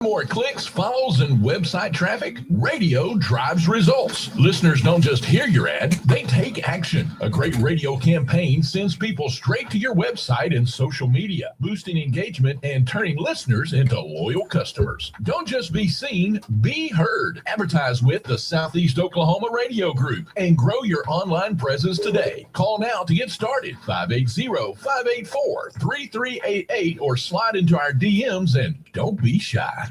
More clicks, follows, and website traffic? Radio drives results. Listeners don't just hear your ad, they take action. A great radio campaign sends people straight to your website and social media, boosting engagement and turning listeners into loyal customers. Don't just be seen, be heard. Advertise with the Southeast Oklahoma Radio Group and grow your online presence today. Call now to get started. 580-584-3388 or slide into our DMs and don't be shy.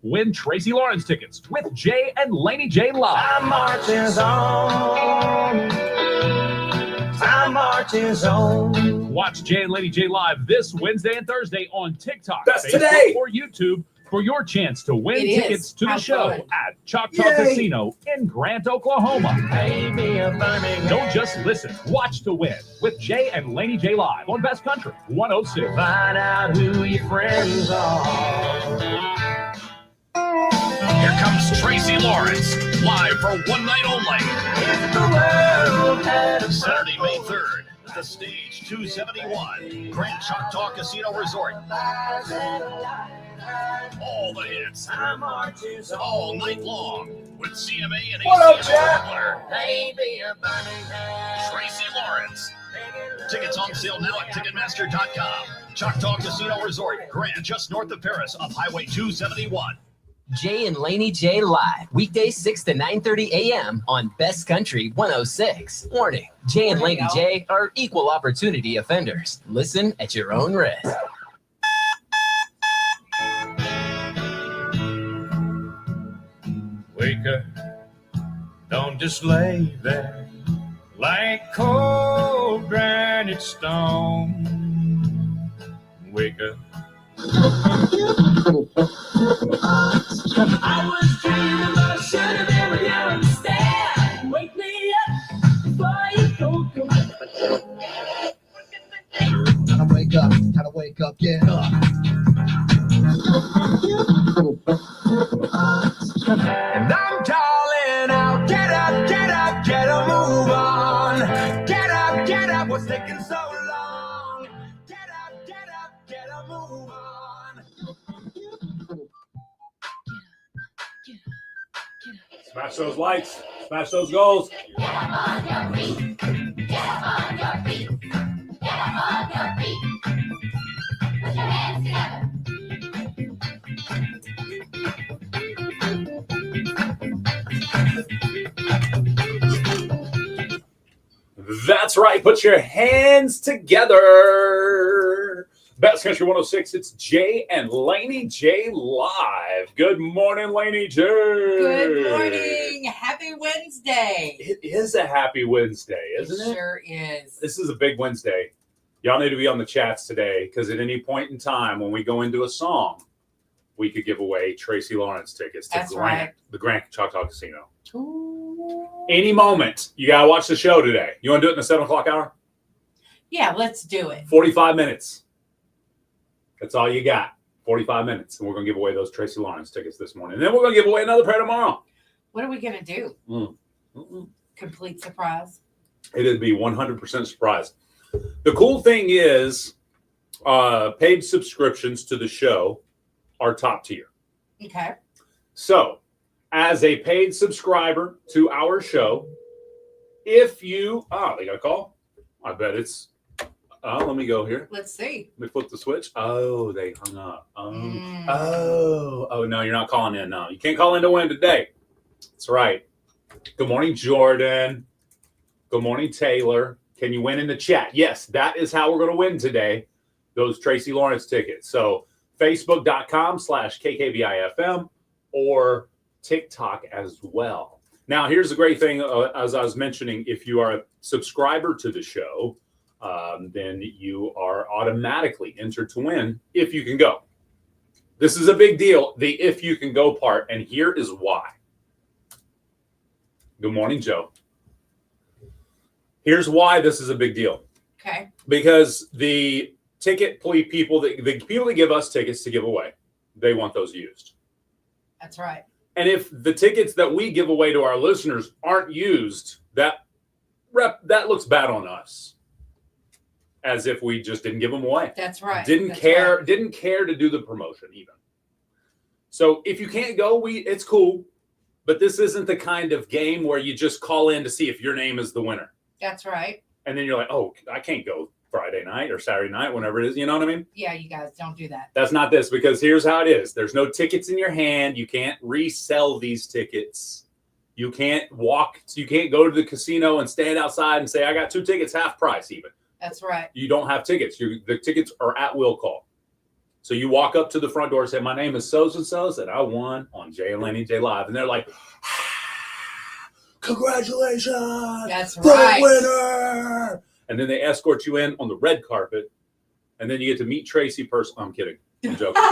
Win Tracy Lawrence tickets with Jay and Laney J live. Time marches on. Time marches on. Watch Jay and Laney J live this Wednesday and Thursday on TikTok, That's Facebook, today. or YouTube for your chance to win It tickets is. to the How show fun. at Choctaw Yay. Casino in Grant, Oklahoma. Baby, a burning Don't just listen. Watch to win with Jay and Laney J live on Best Country 106. Find out who your friends are. Here comes Tracy Lawrence, live for one night only. If the world had a Saturday, May 3rd, the Stage 271, Grand Choctaw Casino Resort. All the hits, time marches on. all night long, with CMA and What up, ACM Jack? Wrangler. Baby, a burning hand. Tracy Lawrence. Tickets on sale now at Ticketmaster.com. Choctaw Casino Resort, Grant, just north of Paris, off Highway 271. Jay and Laney J live, weekdays 6 to 9:30 a.m. on Best Country 106. Warning, Jay and Laney J are equal opportunity offenders. Listen at your own risk. Wake up, don't just lay there like cold granite stone. Wake up. I was dreaming, but I should have been with you instead. Wake me up before you go. Gotta wake up, get up. And I'm calling out, get up, get a move on. Get up, what's taking so long? Get up, get a move on. Smash those likes. Smash those goals. That's right. Put your hands together. Best Country 106. It's Jay and Laney J live. Good morning, Laney J. Good morning. Happy Wednesday. It is a happy Wednesday, isn't it? Sure is. This is a big Wednesday. Y'all need to be on the chats today because at any point in time when we go into a song, we could give away Tracy Lawrence tickets to That's right. the Grant Choctaw Casino. Ooh. Any moment, you got to watch the show today. You want to do it in the 7 o'clock hour? Yeah, let's do it. 45 minutes. That's all you got. 45 minutes. And we're going to give away those Tracy Lawrence tickets this morning. And then we're going to give away another pair tomorrow. What are we going to do? Complete surprise. It'd be 100% surprise. The cool thing is paid subscriptions to the show are top tier. Okay. So, as a paid subscriber to our show, if you... they got a call? I bet it's... let me go here. Let's see. Let me flip the switch. Oh, they hung up. Mm. Oh, no, you're not calling in. No, you can't call in to win today. That's right. Good morning, Jordan. Good morning, Taylor. Can you win in the chat? Yes, that is how we're going to win today, those Tracy Lawrence tickets. So Facebook.com/KKVIFM or TikTok as well. Now, here's the great thing, as I was mentioning, if you are a subscriber to the show, then you are automatically entered to win if you can go. This is a big deal, the if you can go part, and here is why. Good morning, Joe. Here's why this is a big deal. Okay. Because the people that give us tickets to give away, they want those used. That's right. And if the tickets that we give away to our listeners aren't used, that looks bad on us. As if we just didn't give them away. That's right. Didn't care to do the promotion even. So if you can't go, it's cool. But this isn't the kind of game where you just call in to see if your name is the winner. That's right. And then you're like, oh, I can't go Friday night or Saturday night, whenever it is. You know what I mean? Yeah, you guys don't do that. That's not this, because here's how it is. There's no tickets in your hand. You can't resell these tickets. You can't you can't go to the casino and stand outside and say, I got 2 tickets, half price even. That's right. You don't have tickets. The tickets are at will call. So you walk up to the front door and say, my name is so-and-so, that I won on Jay and Laney J Live. And they're like, congratulations. That's the right. winner. And then they escort you in on the red carpet. And then you get to meet Tracy personally. I'm kidding. I'm joking.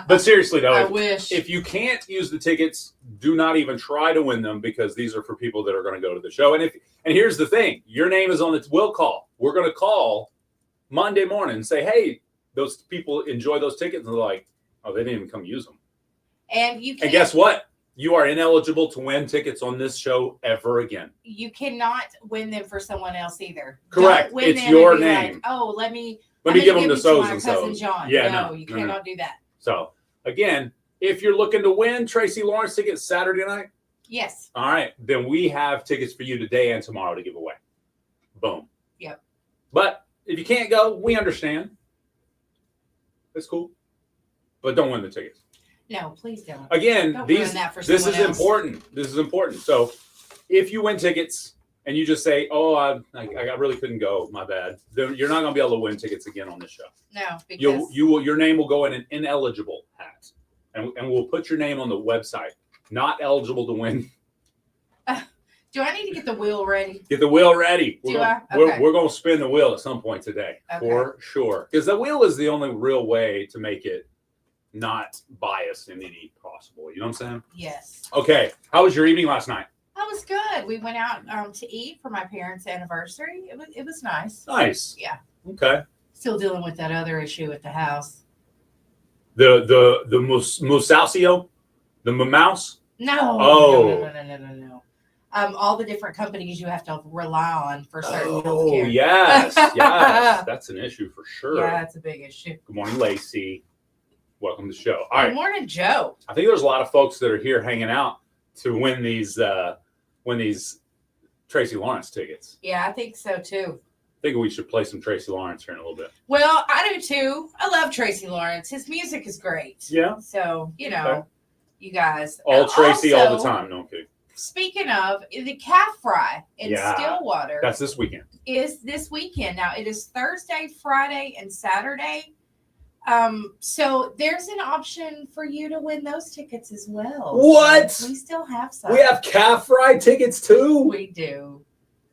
But seriously, though, I wish. If you can't use the tickets, do not even try to win them, because these are for people that are going to go to the show. And here's the thing. Your name is on the will call. We're going to call Monday morning and say, hey, those people enjoy those tickets. And they're like, oh, they didn't even come use them. And guess what? You are ineligible to win tickets on this show ever again. You cannot win them for someone else either. Correct. Don't win It's them your and be name. Like, oh, let me give them to my so's and cousin so's. John. Yeah, no, you cannot do that. So again, if you're looking to win Tracy Lawrence tickets Saturday night, Yes. all right, then we have tickets for you today and tomorrow to give away. Boom. Yep. But if you can't go, we understand. It's cool. But don't win the tickets. No, please don't. Again, Don't ruin that for this is someone else. important. This is important. So if you win tickets and you just say, oh, I really couldn't go, my bad, then you're not going to be able to win tickets again on this show. No, because Your name will go in an ineligible hat. And we'll put your name on the website. Not eligible to win. do I need to get the wheel ready? Get the wheel ready. Do I? Okay. We're going to spin the wheel at some point today. Okay. For sure. Because the wheel is the only real way to make it not biased in any possible. You know what I'm saying? Yes. Okay. How was your evening last night? That was good. We went out to eat for my parents' anniversary. It was nice. Nice. Yeah. Okay. Still dealing with that other issue at the house. The Musasio? The mouse? No. Oh. No. All the different companies you have to rely on for certain health Oh, care. yes. Yes. That's an issue for sure. Yeah, that's a big issue. Good morning, Lacey. Welcome to the show. All Good right. morning, Joe. I think there's a lot of folks that are here hanging out to win these Tracy Lawrence tickets. Yeah, I think so too. I think we should play some Tracy Lawrence here in a little bit. Well, I do too. I love Tracy Lawrence. His music is great. Yeah. So, you know, Okay. you guys. All Tracy all the Also, time. No, I'm kidding. Speaking of, the calf fry in Yeah. Stillwater That's this weekend. is this weekend. Now, it is Thursday, Friday, and Saturday. So there's an option for you to win those tickets as well. What? So we still have some. We have calf fry tickets too. We do.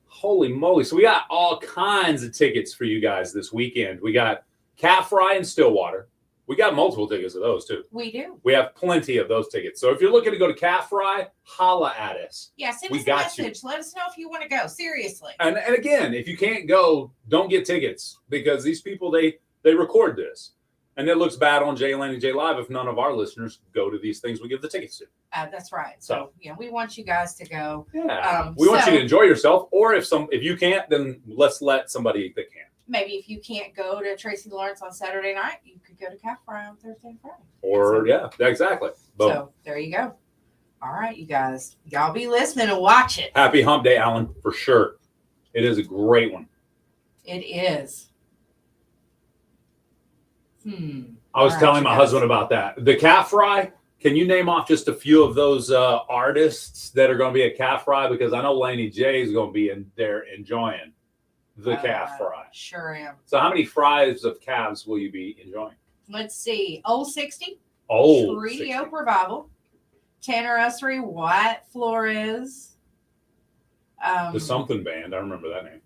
Holy moly. So we got all kinds of tickets for you guys this weekend. We got calf fry in Stillwater. We got multiple tickets of those too. We do. We have plenty of those tickets. So if you're looking to go to calf fry, holla at us. Yeah, send We us a got you. message. Let us know if you want to go. Seriously. And again, if you can't go, don't get tickets, because these people, they record this. And it looks bad on Jay and Laney J Live if none of our listeners go to these things we give the tickets to. That's right. So, yeah, we want you guys to go. Yeah. We want you to enjoy yourself. Or if you can't, then let's let somebody that can. Maybe if you can't go to Tracy Lawrence on Saturday night, you could go to Calf Fry on Thursday and Friday. Or, yeah, exactly. Boom. So there you go. All right, you guys. Y'all be listening and watch it. Happy Hump Day, Alan, for sure. It is a great one. It is. I was All right, telling you my guys. husband about that. The calf fry, can you name off just a few of those artists that are going to be at calf fry? Because I know Laney J is going to be in there enjoying the calf fry. Sure am. So how many fries of calves will you be enjoying? Let's see. Old 60. Oh, Treaty Oak Revival. Tanner Ussery, Wyatt Flores. the something band. I remember that name.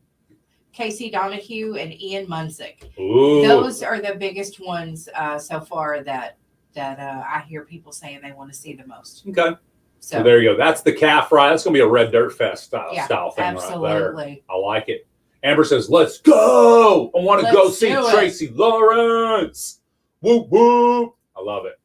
Casey Donahue and Ian Munsick. Ooh. Those are the biggest ones so far that I hear people saying they want to see the most. Okay. So, So there you go. That's the calf fry. That's going to be a Red Dirt Fest style thing right there. absolutely. I like it. Amber says, let's go. I want to go Let's see do it. Tracy Lawrence. Whoop, whoop. I love it.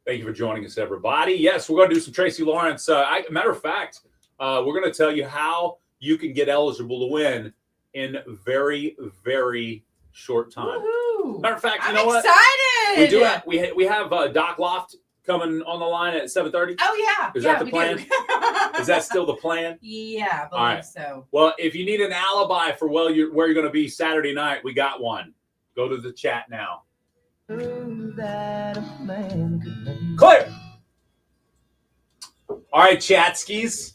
Thank you for joining us, everybody. Yes, we're going to do some Tracy Lawrence. Matter of fact, we're going to tell you how you can get eligible to win in very, very short time. Woohoo. Matter of fact, you I'm know what? excited. We do have we have Doc Loft coming on the line at 7:30? Oh yeah. Is yeah, that the we plan? do. Is that still the plan? Yeah, I believe All right. so. Well, if you need an alibi for where you're going to be Saturday night, we got one. Go to the chat now. That a man could make. Clear. All right, chatskis.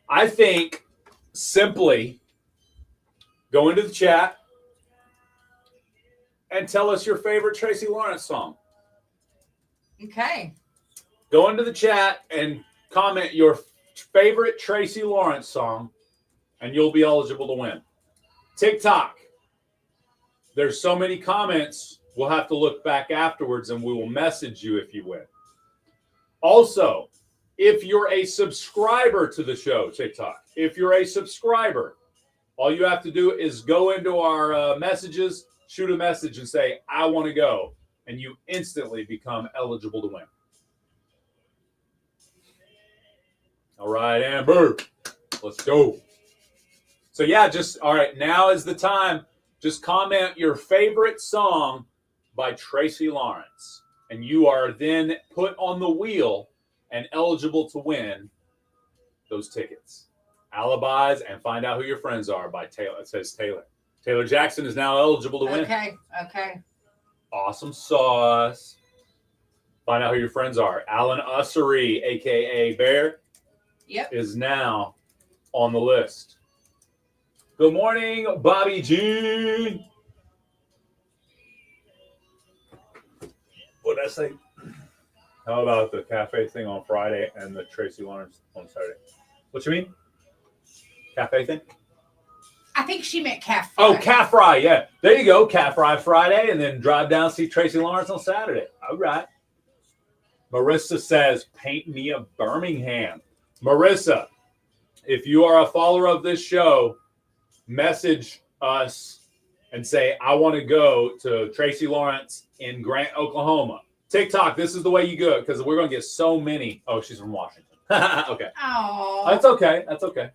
I think simply go into the chat and tell us your favorite Tracy Lawrence song. Okay. Go into the chat and comment your favorite Tracy Lawrence song, and you'll be eligible to win. TikTok. There's so many comments, we'll have to look back afterwards, and we will message you if you win. Also, if you're a subscriber to the show, TikTok, if you're a subscriber, all you have to do is go into our messages, shoot a message and say, I want to go. And you instantly become eligible to win. All right, Amber, let's go. So yeah, all right, now is the time. Just comment your favorite song by Tracy Lawrence. And you are then put on the wheel and eligible to win those tickets. Alibis and Find Out Who Your Friends Are by Taylor. It says Taylor. Taylor Jackson is now eligible to win. Okay. Awesome sauce. Find Out Who Your Friends Are. Alan Ussery, a.k.a. Bear, is now on the list. Good morning, Bobby G. What did I say? How about the cafe thing on Friday and the Tracy Lawrence on Saturday? What you mean? Cafe thing? I think she meant calf fry. Oh, calf fry, yeah. There you go, calf fry Friday, and then drive down see Tracy Lawrence on Saturday. All right. Marissa says, paint me a Birmingham. Marissa, if you are a follower of this show, message us and say, I want to go to Tracy Lawrence in Grant, Oklahoma. TikTok, this is the way you go because we're going to get so many. Oh, she's from Washington. Okay. Oh. That's okay. That's okay.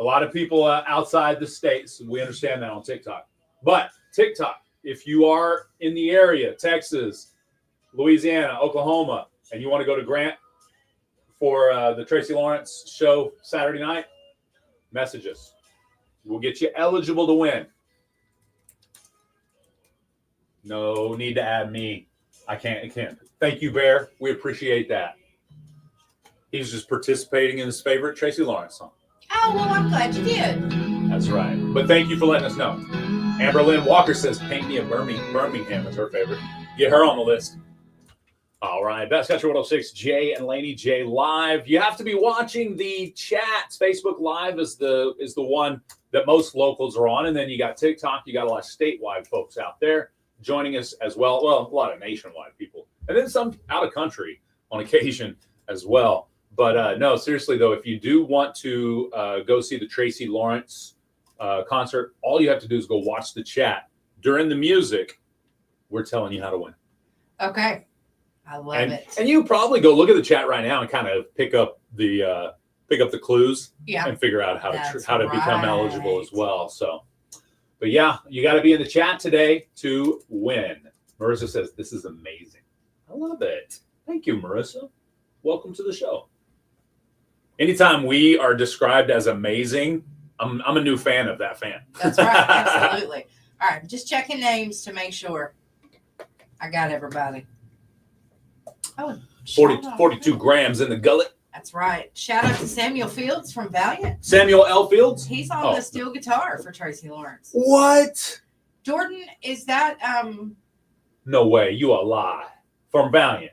A lot of people outside the states, we understand that on TikTok. But TikTok, if you are in the area, Texas, Louisiana, Oklahoma, and you want to go to Grant for the Tracy Lawrence show Saturday night, message us. We'll get you eligible to win. No need to add me. I can't. Thank you, Bear. We appreciate that. He's just participating in his favorite Tracy Lawrence song. Oh, well, I'm glad you did. That's right. But thank you for letting us know. Amber Lynn Walker says, paint me a Birmingham is her favorite. Get her on the list. All right. Best Country 106, Jay and Laney J live. You have to be watching the chats. Facebook Live is the one that most locals are on. And then you got TikTok. You got a lot of statewide folks out there joining us as well. Well, a lot of nationwide people. And then some out of country on occasion as well. But no, seriously, though, if you do want to go see the Tracy Lawrence concert, all you have to do is go watch the chat. During the music, we're telling you how to win. Okay. I love it. And you probably go look at the chat right now and kind of pick up the clues and figure out how to become eligible as well. So, but yeah, you got to be in the chat today to win. Marissa says, this is amazing. I love it. Thank you, Marissa. Welcome to the show. Anytime we are described as amazing, I'm a new fan of that fan. That's right. Absolutely. All right. Just checking names to make sure I got everybody. Oh, 42 grams in the gullet. That's right. Shout out to Samuel Fields from Valiant. Samuel L. Fields? He's on the steel guitar for Tracy Lawrence. What? Jordan, is that No way. You a lie. From Valiant.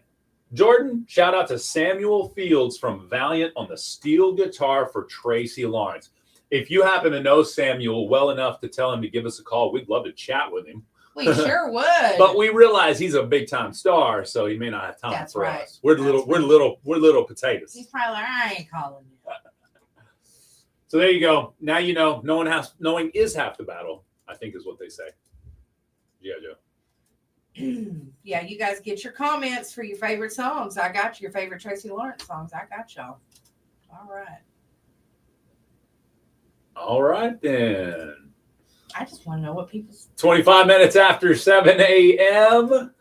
Jordan, shout out to Samuel Fields from Valiant on the steel guitar for Tracy Lawrence. If you happen to know Samuel well enough to tell him to give us a call, we'd love to chat with him. We sure would. But we realize he's a big time star, so he may not have time for us. We're little potatoes. He's probably like, I ain't calling you. So there you go. Now you know. Knowing is half the battle, I think is what they say. Yeah, Joe. Yeah, you guys get your comments for your favorite songs. I got your favorite Tracy Lawrence songs. I got y'all. All right. All right, then. I just want to know what people... 25 minutes after 7 a.m.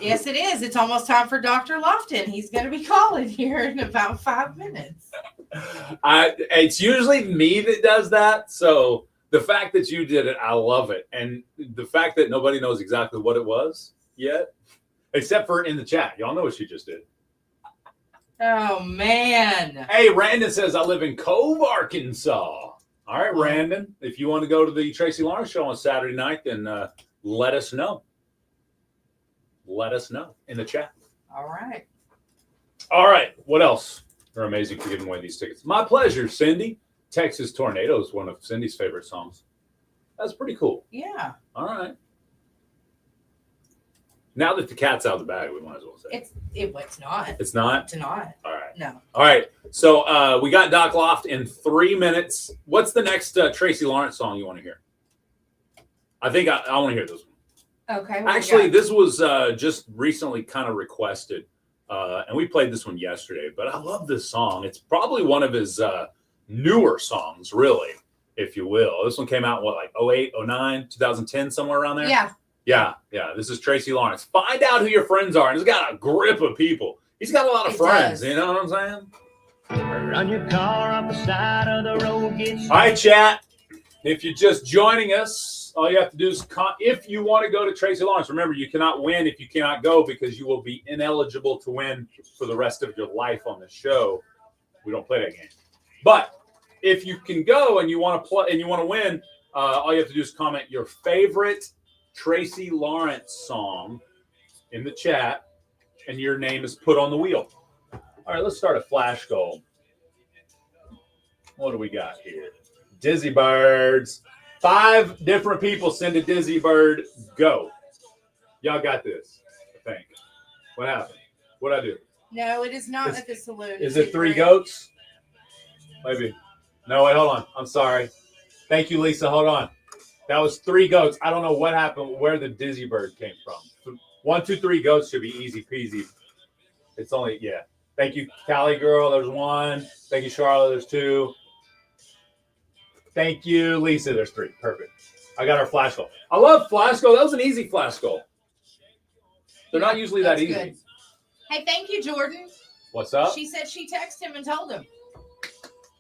Yes, it is. It's almost time for Dr. Lofton. He's going to be calling here in about 5 minutes. It's usually me that does that. So the fact that you did it, I love it. And the fact that nobody knows exactly what it was yet, except for in the chat. Y'all know what she just did. Oh, man. Hey, Randon says, I live in Cove, Arkansas. All right, Randon, if you want to go to the Tracy Lawrence show on Saturday night, then let us know. Let us know in the chat. All right. All right. What else? You're amazing for giving away these tickets. My pleasure, Cindy. Texas Tornado is one of Cindy's favorite songs. That's pretty cool. Yeah. All right. Now that the cat's out of the bag, we might as well say It's not. It's not? It's not. All right. No. All right. So we got Doc Loft in 3 minutes. What's the next Tracy Lawrence song you want to hear? I think I want to hear this one. Okay. Actually, this was just recently kind of requested, and we played this one yesterday, but I love this song. It's probably one of his newer songs, really, if you will. This one came out, what, like 08, 09, 2010, somewhere around there? Yeah. Yeah. This is Tracy Lawrence. Find out who your friends are. And he's got a grip of people. He's got a lot of friends. Does. You know what I'm saying? Run your car up the side of the road. All right, chat. If you're just joining us, all you have to do is, if you want to go to Tracy Lawrence, remember, you cannot win if you cannot go, because you will be ineligible to win for the rest of your life on the show. We don't play that game. But if you can go and you want to play and you want to win, all you have to do is comment your favorite Tracy Lawrence song in the chat, and your name is put on the wheel. All right, let's start a flash goal. What do we got here? Dizzy Birds. 5 different people send a Dizzy Bird. Go. Y'all got this, I think. What happened? What'd I do? No, it is not at the saloon. Is it 3 goats? Maybe. No, wait, hold on. I'm sorry. Thank you, Lisa. Hold on. That was 3 goats. I don't know what happened, where the Dizzy Bird came from. 1, 2, 3 goats should be easy peasy. It's only, yeah. Thank you, Callie Girl. There's 1. Thank you, Charlotte. There's 2. Thank you, Lisa. There's 3. Perfect. I got our flash goal. I love flash goal. That was an easy flash goal. They're not usually that easy. Good. Hey, thank you, Jordan. What's up? She said she texted him and told him.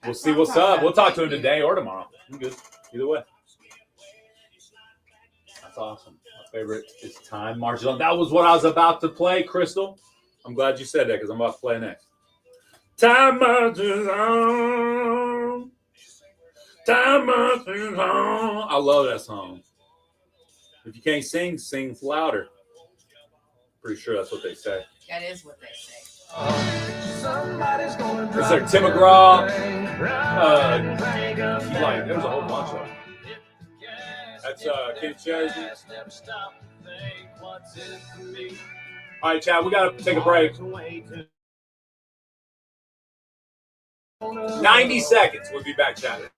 We'll see what's up. We'll talk to him today or tomorrow. I'm good. Either way. That's awesome. My favorite is Time Marches On. That was what I was about to play, Crystal. I'm glad you said that, because I'm about to play next. Time marches on. Time marches on. I love that song. If you can't sing, sing louder. Pretty sure that's what they say. That is what they say. Is there Tim McGraw? There's a whole bunch of them. That's Kenny Chesney. All right, Chad, we got to take a break. 90 seconds. We'll be back, Chad.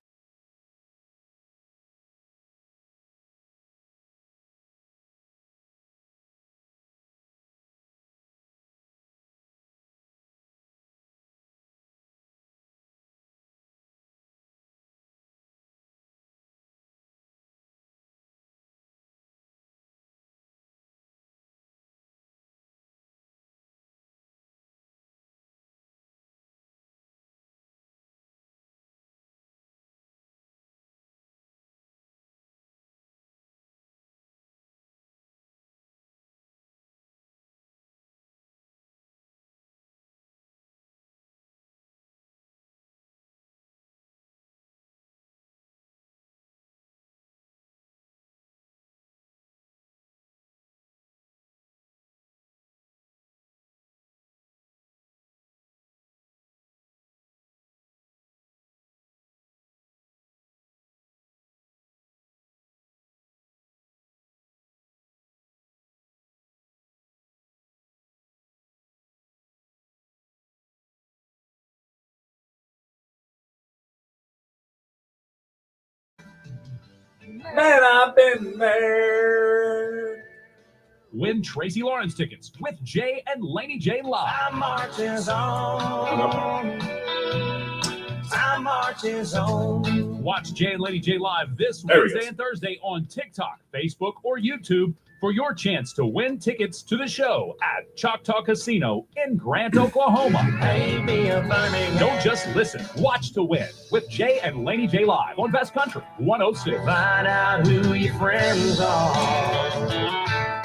Man, I've been there. Win Tracy Lawrence tickets with Jay and Laney J live. Time marches on. Time marches on. Watch Jay and Laney J live this There he Wednesday is. and Thursday on TikTok, Facebook, or YouTube for your chance to win tickets to the show at Choctaw Casino in Grant, Oklahoma. Don't just listen, watch to win with Jay and Laney J live on Best Country 106. Find out who your friends are.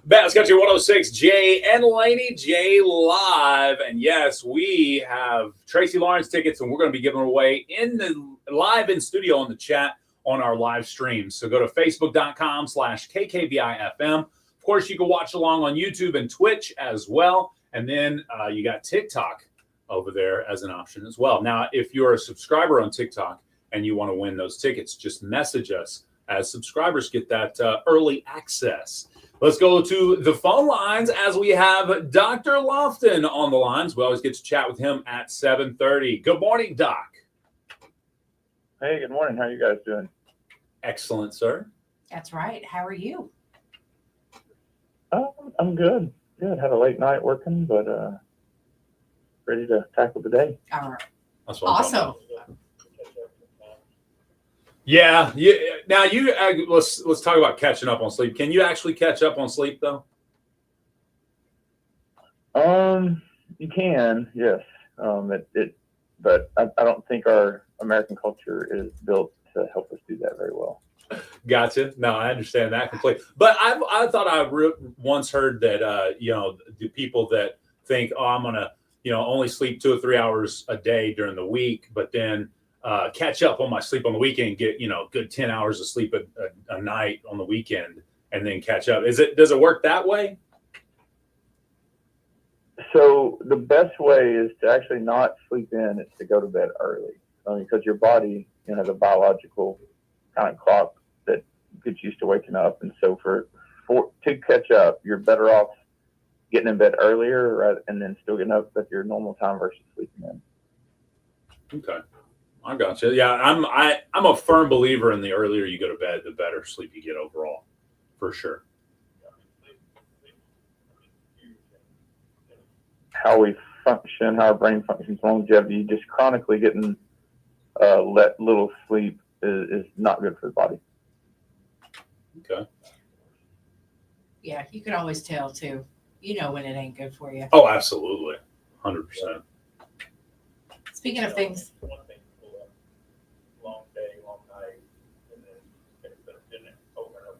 Best Country 106, Jay and Laney J live. And yes, we have Tracy Lawrence tickets, and we're going to be giving away live in studio on the chat on our live stream. So go to facebook.com/KKBIFM. Of course, you can watch along on YouTube and Twitch as well. And then you got TikTok over there as an option as well. Now, if you're a subscriber on TikTok and you want to win those tickets, just message us, as subscribers get that early access. Let's go to the phone lines as we have Dr. Lofton on the lines. We always get to chat with him at 7:30. Good morning, Doc. Hey, good morning. How are you guys doing? Excellent, sir. That's right. How are you? I'm good. Good. Had a late night working, but ready to tackle the day. All right. That's what I'm talking Awesome. about. Yeah. Now let's talk about catching up on sleep. Can you actually catch up on sleep though? You can, yes. But I don't think our American culture is built to help us do that very well. Gotcha. No, I understand that completely. But I thought I once heard that the people that think, oh, I'm gonna only sleep 2 or 3 hours a day during the week, but then catch up on my sleep on the weekend, get good 10 hours of sleep a night on the weekend, and then catch up. Does it work that way? So the best way is to actually not sleep in. It's to go to bed early, because your body has a biological kind of clock that gets used to waking up. And so to catch up, you're better off getting in bed earlier and then still getting up at your normal time versus sleeping in. Okay. I gotcha. Yeah, I'm a firm believer in the earlier you go to bed, the better sleep you get overall, for sure. How we function, how our brain functions, longevity, just chronically getting let little sleep is not good for the body. Okay. Yeah, you can always tell too. When it ain't good for you. Oh, absolutely. 100%. Speaking of things. Long day, long night, and then doing it over and over.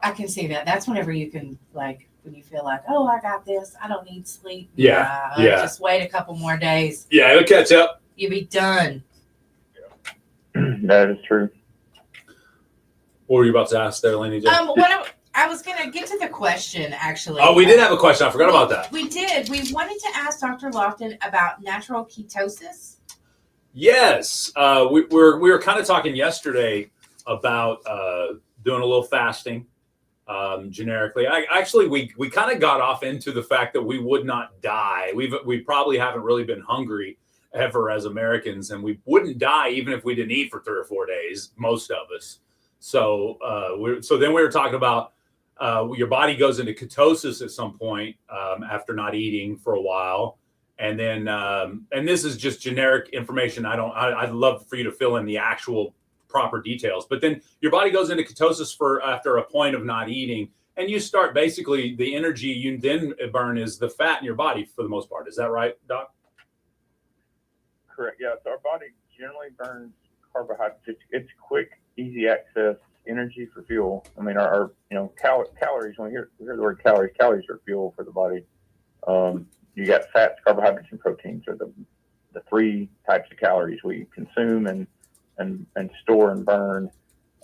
I can see that. That's whenever you can, like, when you feel like, oh, I got this. I don't need sleep. Yeah. Just wait a couple more days. Yeah, it'll catch up. You'll be done. That is true. What were you about to ask there, Laney J? I was going to get to the question, actually. Oh, we did have a question. I forgot about that. We did. We wanted to ask Dr. Lofton about natural ketosis. Yes. We were kind of talking yesterday about doing a little fasting, generically. We kind of got off into the fact that we would not die. We probably haven't really been hungry ever as Americans, and we wouldn't die even if we didn't eat for 3 or 4 days, most of us. So then we were talking about your body goes into ketosis at some point after not eating for a while. And then, and this is just generic information. I'd love for you to fill in the actual proper details, but then your body goes into ketosis after a point of not eating, and you start basically the energy you then burn is the fat in your body for the most part. Is that right, Doc? Correct. Yeah. So our body generally burns carbohydrates. It's quick, easy access energy for fuel. I mean, our calories. When we hear the word calories are fuel for the body. You got fats, carbohydrates, and proteins are the 3 types of calories we consume and store and burn.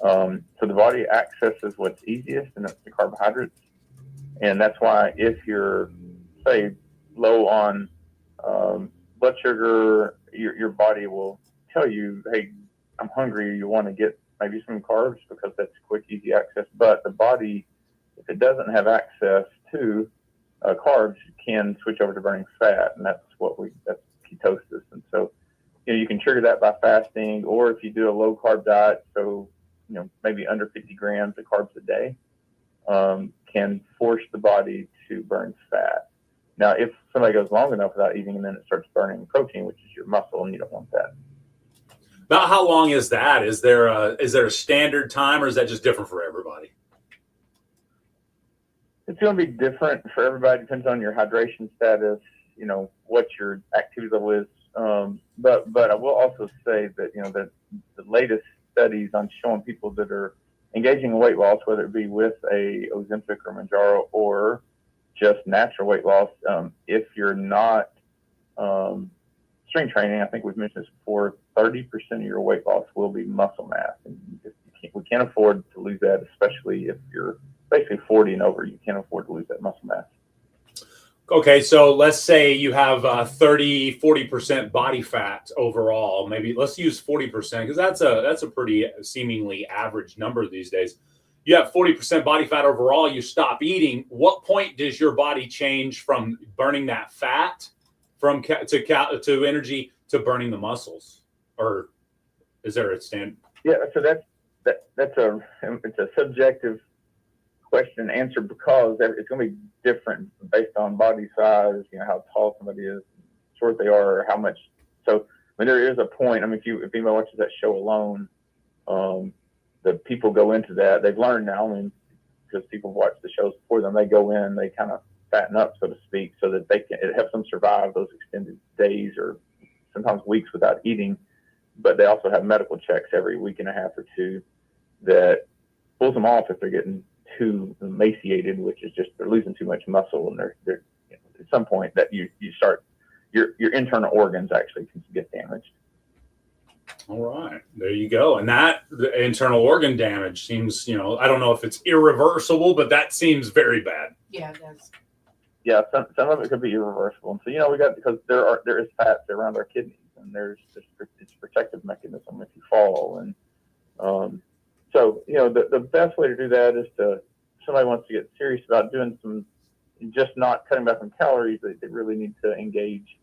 So the body accesses what's easiest, and that's the carbohydrates. And that's why if you're, say, low on blood sugar, your body will tell you, hey, I'm hungry. You want to get maybe some carbs because that's quick, easy access. But the body, if it doesn't have access to carbs, can switch over to burning fat, and that's ketosis. And so, you can trigger that by fasting, or if you do a low carb diet, so maybe under 50 grams of carbs a day, can force the body to burn fat. Now, if somebody goes long enough without eating, and then it starts burning protein, which is your muscle, and you don't want that. About how long is that? Is there a standard time, or is that just different for everybody? It's going to be different for everybody. Depends on your hydration status, what your activity level is. But I will also say that, the latest studies on showing people that are engaging in weight loss, whether it be with a Ozempic or Mounjaro or just natural weight loss, if you're not strength training, I think we've mentioned this before, 30% of your weight loss will be muscle mass. And we can't afford to lose that, especially if you're basically 40 and over. You can't afford to lose that muscle mass. Okay, so let's say you have 40% body fat overall. Maybe let's use 40% because that's a pretty seemingly average number these days. You have 40% body fat overall. You stop eating. What point does your body change from burning that fat to energy to burning the muscles, or is there a stand? Yeah, so it's a subjective question and answer because it's going to be different based on body size, how tall somebody is, short they are, or how much. So there is a point. If anybody watches that show Alone, the people go into that. They've learned now, because people watch the shows before them, they go in, they kind of fatten up, so to speak, so that it helps them survive those extended days or sometimes weeks without eating. But they also have medical checks every week and a half or two that pulls them off if they're getting too emaciated, which is just they're losing too much muscle, and they're at some point that you start your internal organs actually can get damaged. All right, there you go. And the internal organ damage seems, I don't know if it's irreversible, but that seems very bad. Yeah, it does. Yeah, some of it could be irreversible. And so we got, because there is fat around our kidneys, and it's a protective mechanism if you fall. And so the best way to do that is if somebody wants to get serious about doing just not cutting back on calories, they really need to engage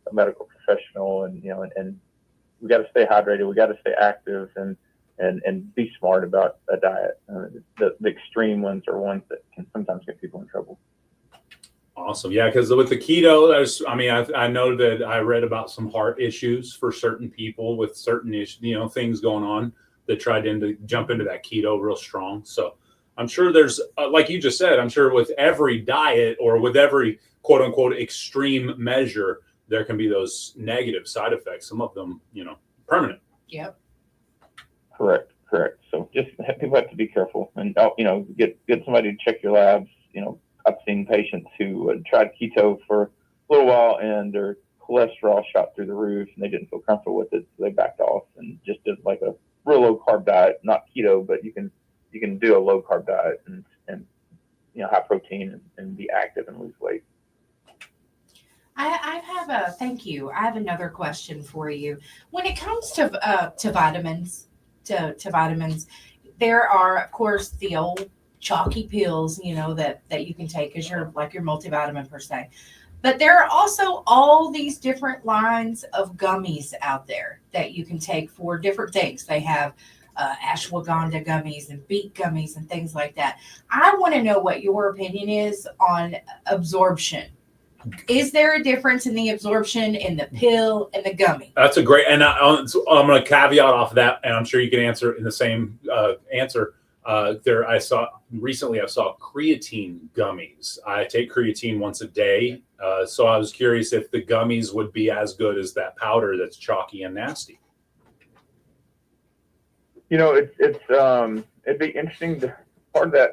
a medical professional, and we got to stay hydrated, we got to stay active, and be smart about a diet. The extreme ones are ones that can sometimes get people in trouble. Awesome. Yeah, because with the keto, I know that I read about some heart issues for certain people with certain issues, things going on that tried to jump into that keto real strong. So I'm sure there's, like you just said, I'm sure with every diet or with every quote unquote extreme measure, there can be those negative side effects. Some of them, permanent. Yep. Correct. So just people have to be careful, and get somebody to check your labs. I've seen patients who tried keto for a little while and their cholesterol shot through the roof, and they didn't feel comfortable with it, so they backed off and just did like a real low carb diet, not keto, but you can do a low carb diet and high protein and be active and lose weight. Thank you. I have another question for you. When it comes to vitamins, there are, of course, the old chalky pills, that you can take as your multivitamin per se. But there are also all these different lines of gummies out there that you can take for different things. They have ashwagandha gummies and beet gummies and things like that. I want to know what your opinion is on absorption. Is there a difference in the absorption in the pill and the gummy? That's a great, and I'm going to caveat off that, and I'm sure you can answer in the same answer. I saw creatine gummies. I take creatine once a day, so I was curious if the gummies would be as good as that powder that's chalky and nasty. It'd be interesting. Part of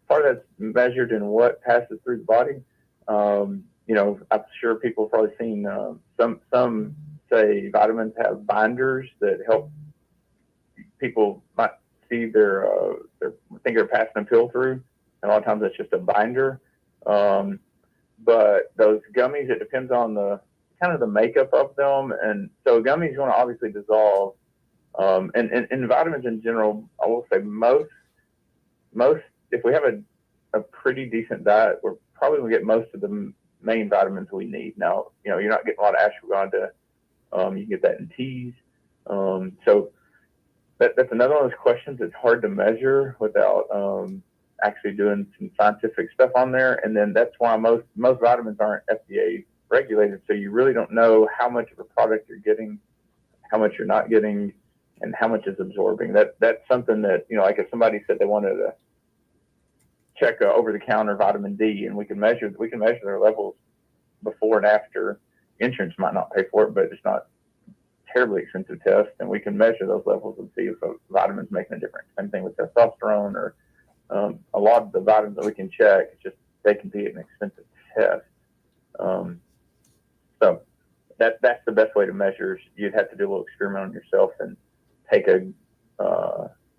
that's measured in what passes through the body. I'm sure people have probably seen some say vitamins have binders that help people might see their think they're passing a pill through, and a lot of times that's just a binder. But those gummies, it depends on the kind of the makeup of them, and so gummies you want to obviously dissolve. And vitamins in general, I will say most if we have a pretty decent diet, we're probably going to get most of the main vitamins we need. Now, you're not getting a lot of ashwagandha. You can get that in teas. So that's another one of those questions that's hard to measure without actually doing some scientific stuff on there. And then that's why most vitamins aren't FDA regulated. So you really don't know how much of a product you're getting, how much you're not getting, and how much is absorbing. That's something that, like if somebody said they wanted to check over-the-counter vitamin D, and we can measure their levels before and after. Insurance might not pay for it, but it's not terribly expensive test, and we can measure those levels and see if a vitamin's making a difference. Same thing with testosterone, or a lot of the vitamins that we can check. It's just they can be an expensive test. So that's the best way to measure. You'd have to do a little experiment on yourself and take a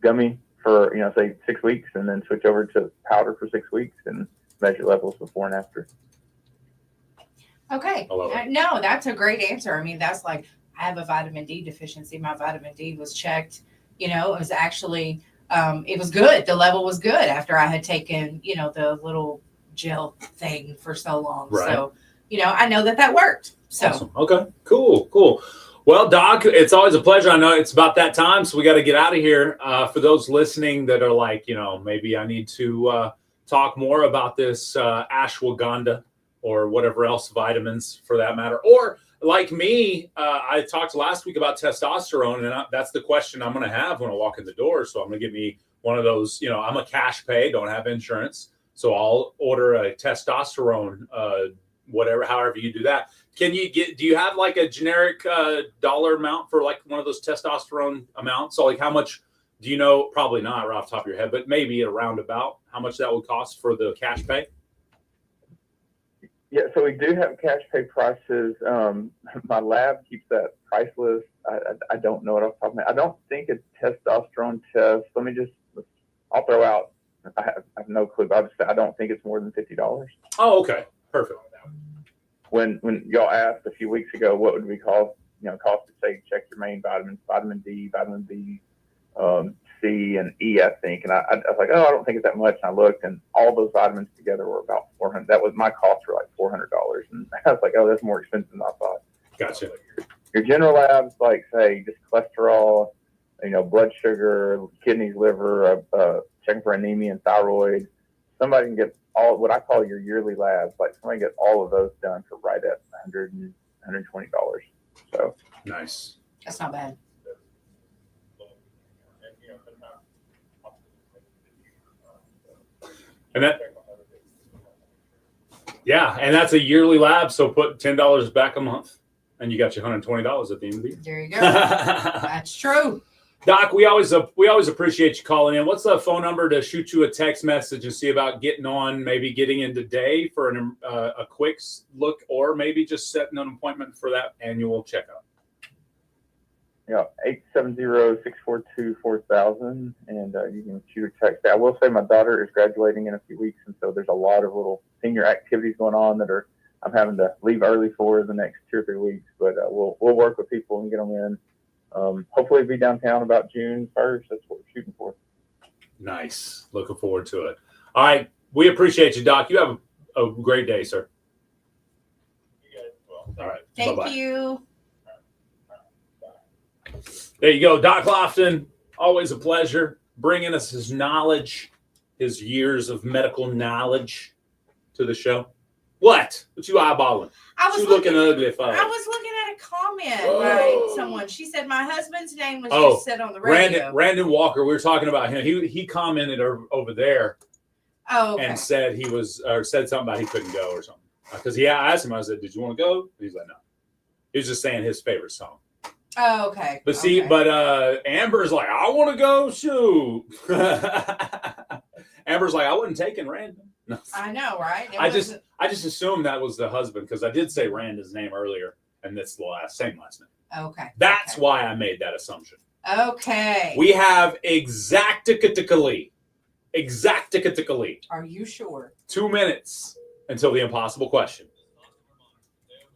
gummy for say 6 weeks, and then switch over to powder for 6 weeks and measure levels before and after. Okay. No, that's a great answer. I mean, that's like, I have a vitamin D deficiency. My vitamin D was checked. It was actually, it was good. The level was good after I had taken, the little gel thing for so long. Right. So, I know that worked. So, awesome. Okay, cool. Well, Doc, it's always a pleasure. I know it's about that time, so we got to get out of here. For those listening that are like, maybe I need to talk more about this ashwagandha or whatever else, vitamins for that matter, or like me, I talked last week about testosterone, and that's the question I'm going to have when I walk in the door. So I'm going to get me one of those, I'm a cash pay, don't have insurance. So I'll order a testosterone, however you do that. Do you have like a generic dollar amount for like one of those testosterone amounts? So like how much do you know? Probably not right off the top of your head, but maybe around about how much that would cost for the cash pay? Yeah, so we do have cash pay prices. My lab keeps that price list. I don't know it off the top of my head. I don't think a testosterone test. I'll throw out. I have no clue. But I don't think it's more than $50. Oh, okay, perfect. When y'all asked a few weeks ago, what would we cost to say check your main vitamins, vitamin D, vitamin B, C, and E, I think. And I was like, I don't think it's that much. And I looked, and all those vitamins together were about $400. That was my cost for like $400. And I was like, that's more expensive than I thought. Gotcha. Your general labs, like say just cholesterol, blood sugar, kidneys, liver, checking for anemia and thyroid. Somebody can get all what I call your yearly labs. Like somebody can get all of those done for right at $120. So nice. That's not bad. And that's a yearly lab. So put $10 back a month, and you got your $120 at the end of the year. There you go. That's true. Doc, we always appreciate you calling in. What's the phone number to shoot you a text message and see about getting in today for a quick look, or maybe just setting an appointment for that annual checkup? 870-642-4000, and you can shoot a text. I will say my daughter is graduating in a few weeks, and so there's a lot of little senior activities going on that I'm having to leave early for the next 2 or 3 weeks. But we'll work with people and get them in. Hopefully be downtown about June 1st. That's what we're shooting for. Nice. Looking forward to it. All right. We appreciate you, Doc. You have a great day, sir. You guys as well. All right. Thank Bye-bye. you. There you go. Doc Lofton, always a pleasure bringing us his knowledge, his years of medical knowledge to the show. What you eyeballing? You looking ugly, fella. I was looking at a comment by someone. She said my husband's name was just said on the radio. Brandon Walker. We were talking about him. He commented over there. Oh, okay. And said said something about he couldn't go or something. Because I asked him, I said, "Did you want to go?" He's like, "No." He was just saying his favorite song. Oh, okay. But see, Amber's like, "I want to go." Shoot. Amber's like, "I wasn't taking Random." No. I know, right? I just assumed that was the husband because I did say Randon's name earlier, and that's the same last name. Okay. That's why I made that assumption. Okay. We have exactically. Are you sure? 2 minutes until the impossible question.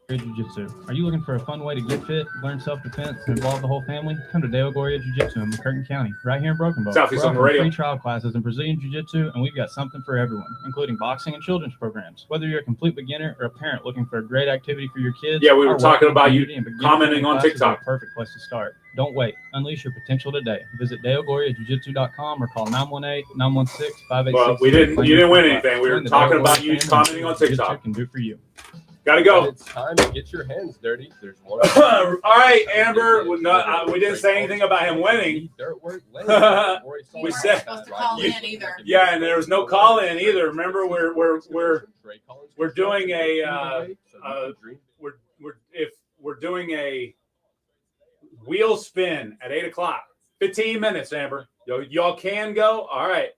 Jiu-Jitsu. Are you looking for a fun way to get fit, learn self-defense, and involve the whole family? Come to Dale Gloria Jiu-Jitsu in McCurtain County, right here in Broken Bow. Southeast on the radio. Free trial classes in Brazilian Jiu-Jitsu, and we've got something for everyone, including boxing and children's programs. Whether you're a complete beginner or a parent looking for a great activity for your kids, yeah, we were talking about you commenting on TikTok. Perfect place to start. Don't wait. Unleash your potential today. Visit DaleGloriaJiu-Jitsu.com or call 918-916-5866. Well, you didn't win anything. We were talking about you commenting on TikTok. Can do for you. Gotta go. It's time to get your hands dirty. There's one. All right, Amber. We didn't say anything about him winning. We said, yeah, and there was no call in either. Remember, we're doing a we're doing a wheel spin at 8:00. 15 minutes, Amber. Y'all can go. All right.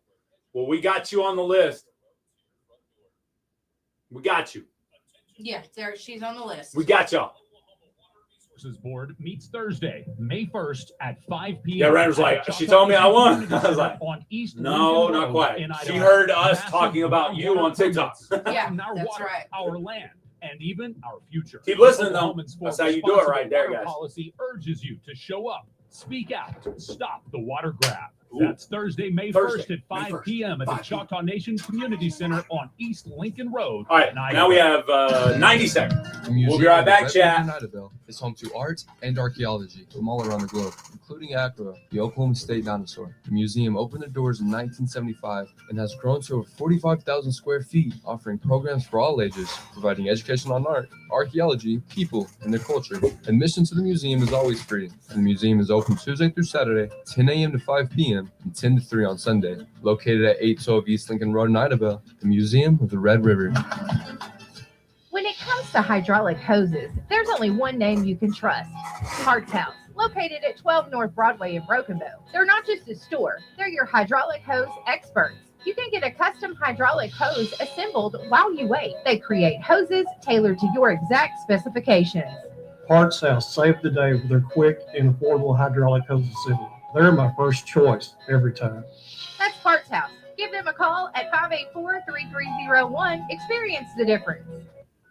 Well, we got you on the list. We got you. Yeah, there she's on the list. We got y'all. Board meets Thursday, May 1st at 5 p.m. Yeah, Rander's like, she told me I won. I was like, on East no, Lincoln not Road quite. in She Idaho. heard us Massive talking about you on TikTok. Yeah, our that's water, right. our land, and even our future. Keep listening, though. Oklahoman's That's how you do it right there, water guys. Policy urges you to show up, speak out, stop the water grab. That's Thursday, May 1st at 5 p.m. at the Choctaw Nation Community Center on East Lincoln Road. All right, now we have 90 seconds. We'll be right back, chat. Nidaville is home to art and archaeology from all around the globe, including Acura, the Oklahoma State dinosaur. The museum opened their doors in 1975 and has grown to over 45,000 square feet, offering programs for all ages, providing education on art, archaeology, people, and their culture. Admission to the museum is always free. The museum is open Tuesday through Saturday, 10 a.m. to 5 p.m. and 10 to 3 on Sunday. Located at 812 East Lincoln Road in Idabel, the Museum of the Red River. When it comes to hydraulic hoses, there's only one name you can trust: Parts House, located at 12 North Broadway in Broken Bow. They're not just a store, they're your hydraulic hose experts. You can get a custom hydraulic hose assembled while you wait. They create hoses tailored to your exact specifications. Parts House saved the day with their quick and affordable hydraulic hose assembly. They're my first choice every time. That's Parts House. Give them a call at 584-3301. Experience the difference.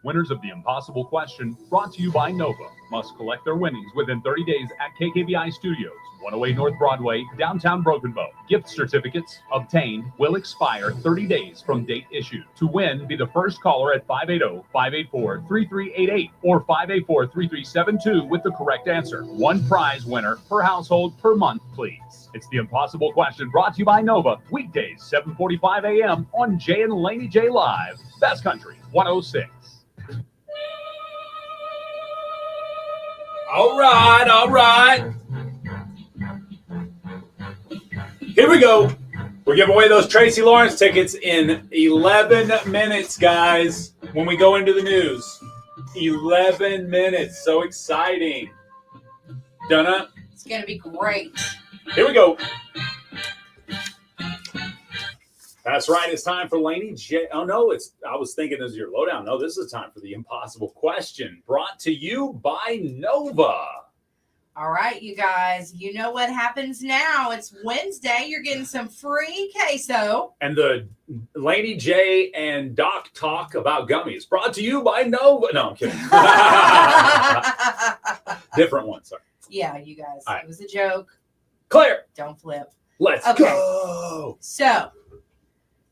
Winners of the Impossible Question, brought to you by Nova, must collect their winnings within 30 days at KKVI Studios, 108 North Broadway, downtown Broken Bow. Gift certificates obtained will expire 30 days from date issued. To win, be the first caller at 580-584-3388 or 584-3372 with the correct answer. One prize winner per household per month, please. It's the Impossible Question, brought to you by Nova, weekdays 7:45 a.m. on Jay and Laney J Live, Best Country 106. All right. Here we go. We're giving away those Tracy Lawrence tickets in 11 minutes, guys, when we go into the news. 11 minutes. So exciting. Donna? It's going to be great. Here we go. That's right. It's time for Laney J. Oh, no, I was thinking this is your lowdown. No, this is time for the Impossible Question, brought to you by Nova. All right, you guys, you know what happens now. It's Wednesday. You're getting some free queso. And the Laney J and Doc talk about gummies, brought to you by Nova. No, I'm kidding. Different one, sorry. Yeah, you guys. Right. It was a joke. Claire. Don't flip. Let's go. So,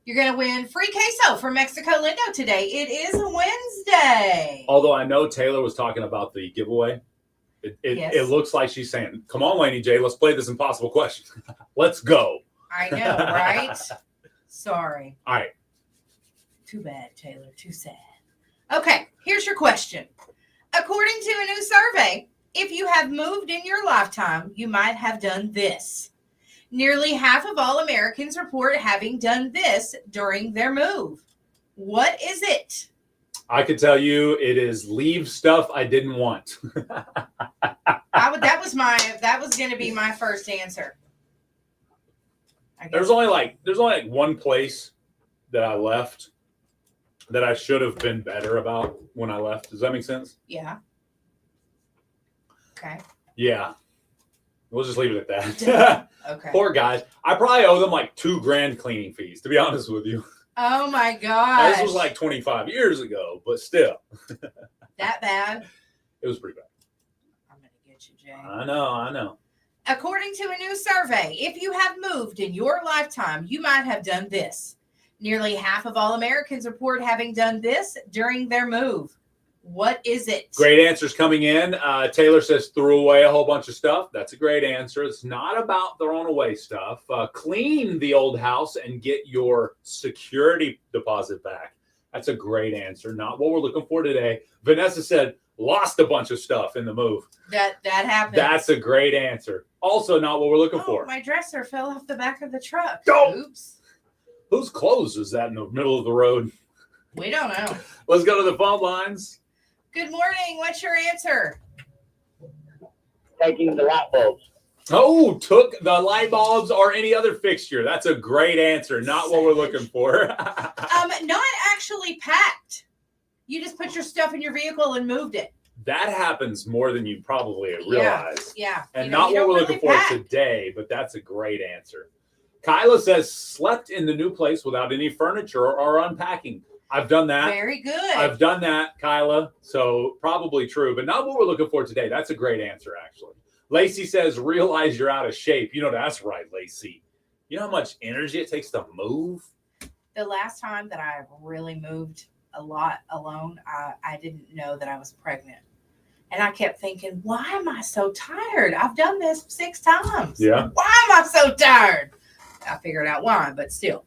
you're going to win free queso from Mexico Lindo today. It is Wednesday. Although I know Taylor was talking about the giveaway. It looks like she's saying, come on, Laney J, let's play this impossible question. Let's go. I know, right? Sorry. All right. Too bad, Taylor. Too sad. Okay, here's your question. According to a new survey, if you have moved in your lifetime, you might have done this. Nearly half of all Americans report having done this during their move. What is it? I could tell you it is leave stuff I didn't want. That was going to be my first answer. There's only like one place that I left that I should have been better about when I left. Does that make sense? Yeah. Okay. Yeah. We'll just leave it at that. Okay. Poor guys. I probably owe them like $2,000 cleaning fees, to be honest with you. Oh my gosh. This was like 25 years ago, but still. That bad? It was pretty bad. I'm going to get you, Jay. I know. According to a new survey, if you have moved in your lifetime, you might have done this. Nearly half of all Americans report having done this during their move. What is it? Great answers coming in. Taylor says threw away a whole bunch of stuff. That's a great answer. It's not about throwing away stuff. Clean the old house and get your security deposit back. That's a great answer. Not what we're looking for today. Vanessa said lost a bunch of stuff in the move. That happens. That's a great answer. Also not what we're looking for. My dresser fell off the back of the truck. Oh! Oops. Whose clothes is that in the middle of the road? We don't know. Let's go to the phone lines. Good morning. What's your answer? Taking the light bulbs. Oh, took the light bulbs or any other fixture. That's a great answer. Not what we're looking for. Not actually packed. You just put your stuff in your vehicle and moved it. That happens more than you probably realize. Yeah. And not what we're looking for today, but that's a great answer. Kyla says, slept in the new place without any furniture or unpacking. I've done that. Very good. I've done that, Kyla. So probably true, but not what we're looking for today. That's a great answer, actually. Lacey says, realize you're out of shape. You know, that's right, Lacey. You know how much energy it takes to move? The last time that I really moved a lot alone, I didn't know that I was pregnant. And I kept thinking, why am I so tired? I've done this 6 times. Yeah. Why am I so tired? I figured out why, but still.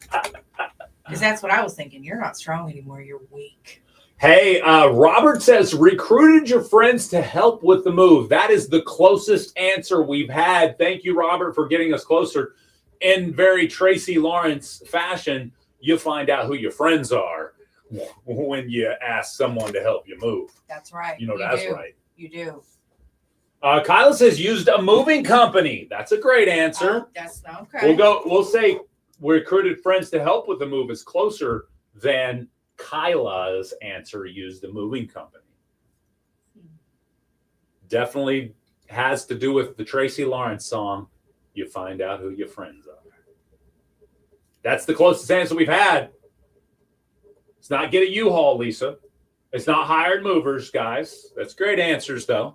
Because that's what I was thinking. You're not strong anymore. You're weak. Hey, Robert says, recruited your friends to help with the move. That is the closest answer we've had. Thank you, Robert, for getting us closer. In very Tracy Lawrence fashion, you find out who your friends are when you ask someone to help you move. That's right. You know, that's right. You do. Kyla says, used a moving company. That's a great answer. That's okay. We'll say recruited friends to help with the move is closer than Kyla's answer, used a moving company. Definitely has to do with the Tracy Lawrence song, you find out who your friends are. That's the closest answer we've had. It's not get a U-Haul, Lisa. It's not hired movers, guys. That's great answers, though.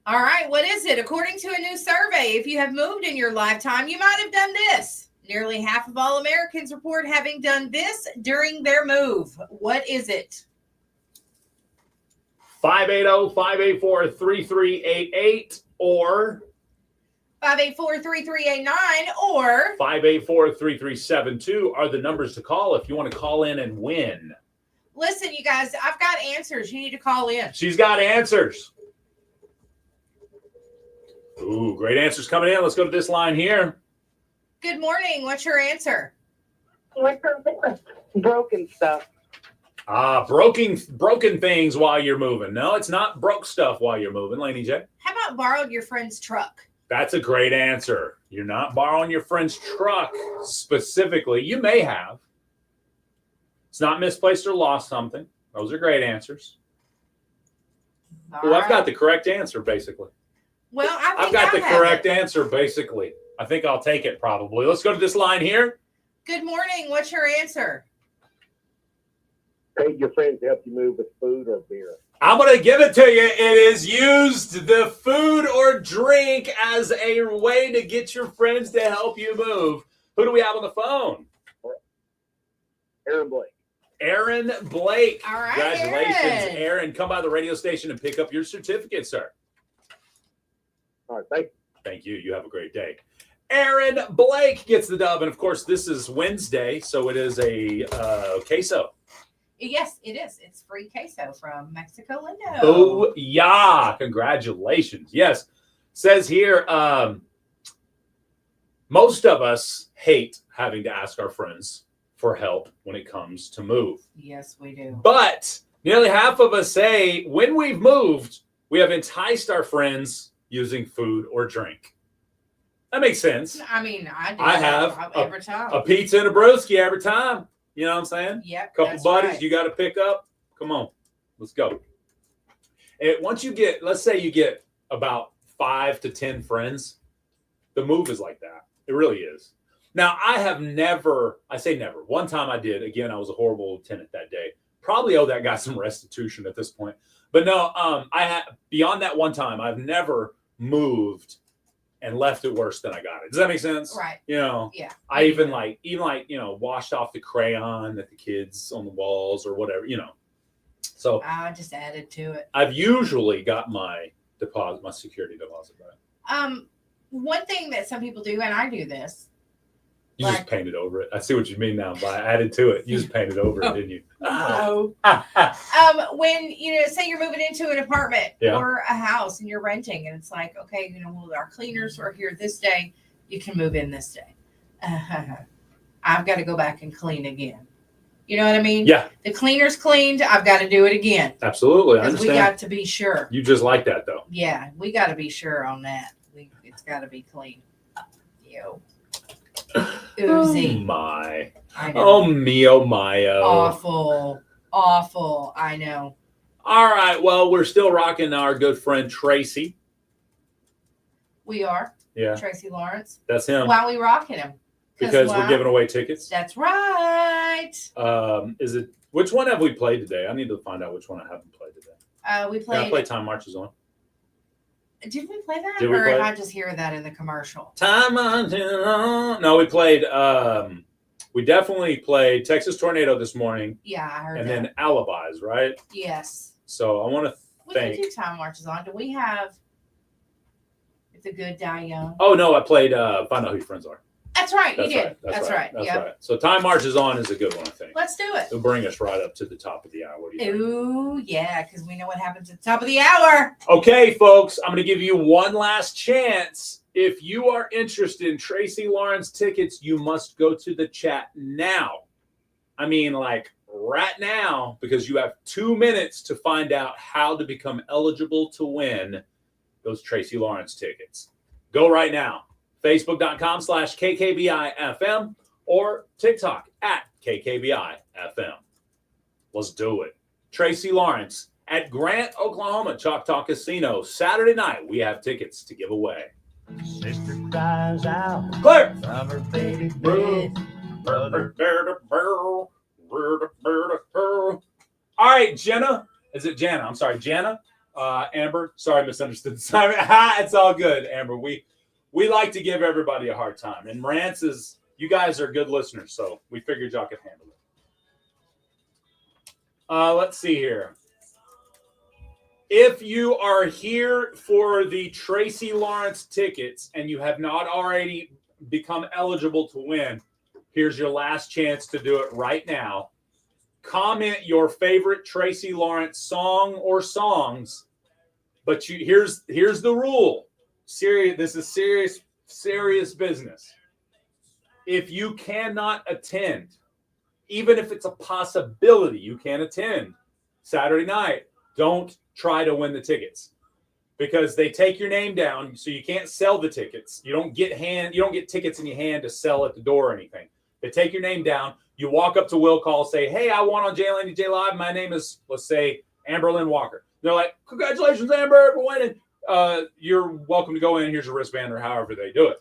All right. What is it? According to a new survey, if you have moved in your lifetime, you might have done this. Nearly half of all Americans report having done this during their move. What is it? 580-584-3388 or 584-3389 or 584-3372 are the numbers to call if you want to call in and win. Listen, you guys, I've got answers. You need to call in. She's got answers. Ooh, great answers coming in. Let's go to this line here. Good morning. What's your answer? Broken stuff. Broken things while you're moving. No, it's not broke stuff while you're moving, Laney J. How about borrowed your friend's truck? That's a great answer. You're not borrowing your friend's truck specifically. You may have. It's not misplaced or lost something. Those are great answers. I've got the correct answer, basically. Well, I've got the correct answer, basically. I think I'll take it probably. Let's go to this line here. Good morning. What's your answer? Paid your friends to help you move with food or beer. I'm going to give it to you. It is used the food or drink as a way to get your friends to help you move. Who do we have on the phone? Aaron Blake. Aaron Blake. All right, Congratulations, Aaron. Come by the radio station and pick up your certificate, sir. All right, thank you. Thank you. You have a great day. Aaron Blake gets the dub. And, of course, this is Wednesday, so it is a queso. Yes, it is. It's free queso from Mexico Lindo. Oh, yeah. Congratulations. Yes. Says here, most of us hate having to ask our friends for help when it comes to move. Yes, we do. But nearly half of us say when we've moved, we have enticed our friends using food or drink. That makes sense. I mean, I have every time. A pizza and a brewski every time. You know what I'm saying? Yep. Couple buddies you got to pick up. Come on, let's go. And once you get, let's say you get about 5 to 10 friends, the move is like that. It really is. Now, I say never. One time I did. Again, I was a horrible lieutenant that day. Probably owe that guy some restitution at this point. But no, beyond that one time, I've never moved and left it worse than I got it. Does that make sense? Right. You know, yeah. I even washed off the crayon that the kids on the walls or whatever, So I just added to it. I've usually got my deposit, my security deposit back. One thing that some people do, and I do this, You just painted over it. I see what you mean now. By added to it, you just painted over it, didn't you? No. When say you're moving into an apartment or a house and you're renting, and it's like, okay, well, our cleaners are here this day. You can move in this day. I've got to go back and clean again. You know what I mean? Yeah. The cleaner's cleaned. I've got to do it again. Absolutely. I Because we understand. got to be sure. You just like that, though. Yeah, we got to be sure on that. It's got to be clean. Ew. Oozy. Oh, my. I know. Oh, mio, mio. Awful. I know. All right. Well, we're still rocking our good friend Tracy. We are. Yeah. Tracy Lawrence. That's him. Why we rocking him? Because we're giving away tickets. That's right. Is it? Which one have we played today? I need to find out which one I haven't played today. We Did played. I play Time Marches On? Did we play that? Did we or play did it? I just hear that in the commercial? Time Marches On. No, we played. We definitely played Texas Tornado this morning. Yeah, I heard and that. then Alibis, right? Yes. So I want to We thank. can do Time Marches On. Do we have If the Good Die Young? Oh no, I played Find Out Who Your Friends Are. That's right. That's you did. right. That's right. That's Yep. right. So Time Marches On is a good one, I think. Let's do it. It'll bring us right up to the top of the hour. What do you think? Ooh, yeah, because we know what happens at the top of the hour. Okay, folks, I'm going to give you one last chance. If you are interested in Tracy Lawrence tickets, you must go to the chat now. I mean, like right now, because you have 2 minutes to find out how to become eligible to win those Tracy Lawrence tickets. Go right now. Facebook.com/KKBIFM or TikTok @KKBIFM. Let's do it. Tracy Lawrence at Grant, Oklahoma, Choctaw Casino. Saturday night, we have tickets to give away. Sister cries out Claire. from her baby bed. All right, Jenna. Is it Jana? I'm sorry, Jana. Amber. Sorry, misunderstood. Sorry. It's all good, Amber. We like to give everybody a hard time. And Marantz is, you guys are good listeners, so we figured y'all could handle it. Let's see here. If you are here for the Tracy Lawrence tickets and you have not already become eligible to win, here's your last chance to do it right now. Comment your favorite Tracy Lawrence song or songs, but here's the rule. This is serious business. If you cannot attend, even if it's a possibility you can attend Saturday night, don't try to win the tickets because they take your name down, so you can't sell the tickets. You don't get tickets in your hand to sell at the door or anything. They take your name down. You walk up to will call, say, "Hey, I want on Laney J Live. My name is, let's say, Amber Lynn Walker." They're like, "Congratulations, Amber, for winning. You're welcome to go in. Here's your wristband," or however they do it.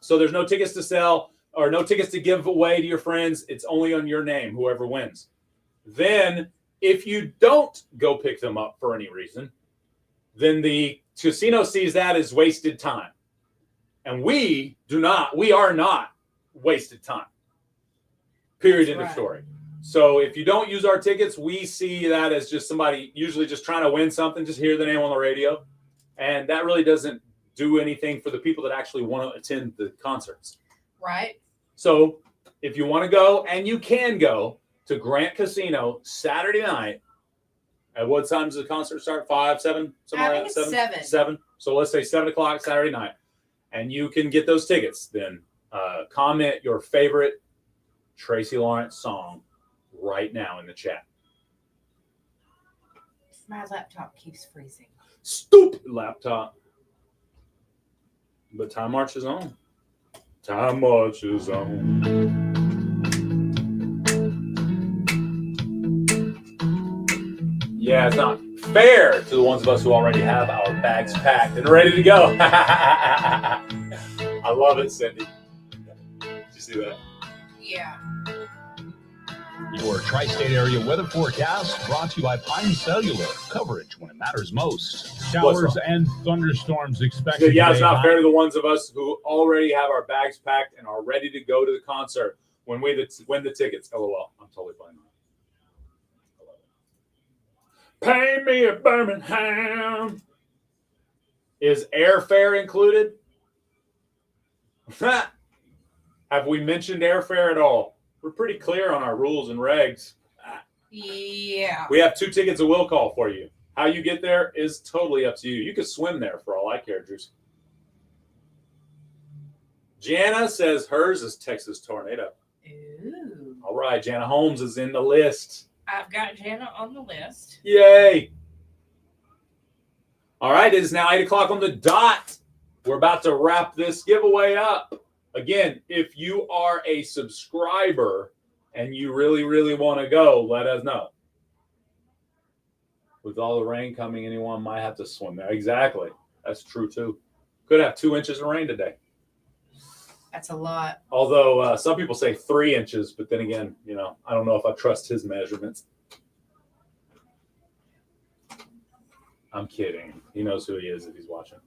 So there's no tickets to sell or no tickets to give away to your friends. It's only on your name, whoever wins. Then if you don't go pick them up for any reason, then the casino sees that as wasted time. And we are not wasted time. Period. End of story. So if you don't use our tickets, we see that as just somebody usually just trying to win something, just hear the name on the radio. And that really doesn't do anything for the people that actually want to attend the concerts. Right. So if you want to go, and you can go to Grant Casino Saturday night, at what time does the concert start? 5, 7? I think it's 7. 7. So let's say 7 o'clock Saturday night. And you can get those tickets. Then comment your favorite Tracy Lawrence song right now in the chat. My laptop keeps freezing. Stupid laptop. But time marches on. Time marches on. Yeah, it's not fair to the ones of us who already have our bags packed and ready to go. I love it, Cindy. Did you see that? Yeah. Your tri-state area weather forecast brought to you by Pine Cellular. Coverage when it matters most. Showers and thunderstorms expected. Yeah, it's today. not fair to the ones of us who already have our bags packed and are ready to go to the concert when we win the tickets. LOL. I'm totally fine. Pay me at Birmingham. Is airfare included? Have we mentioned airfare at all? We're pretty clear on our rules and regs. Yeah. We have 2 tickets a will call for you. How you get there is totally up to you. You could swim there for all I care, Drews. Jana says hers is Texas Tornado. Ooh. All right, Jana Holmes is in the list. I've got Jana on the list. Yay. All right, it is now 8 o'clock on the dot. We're about to wrap this giveaway up. Again, if you are a subscriber and you really, really want to go, let us know. With all the rain coming, anyone might have to swim there. Exactly. That's true, too. Could have 2 inches of rain today. That's a lot. Although some people say 3 inches, but then again, I don't know if I trust his measurements. I'm kidding. He knows who he is if he's watching.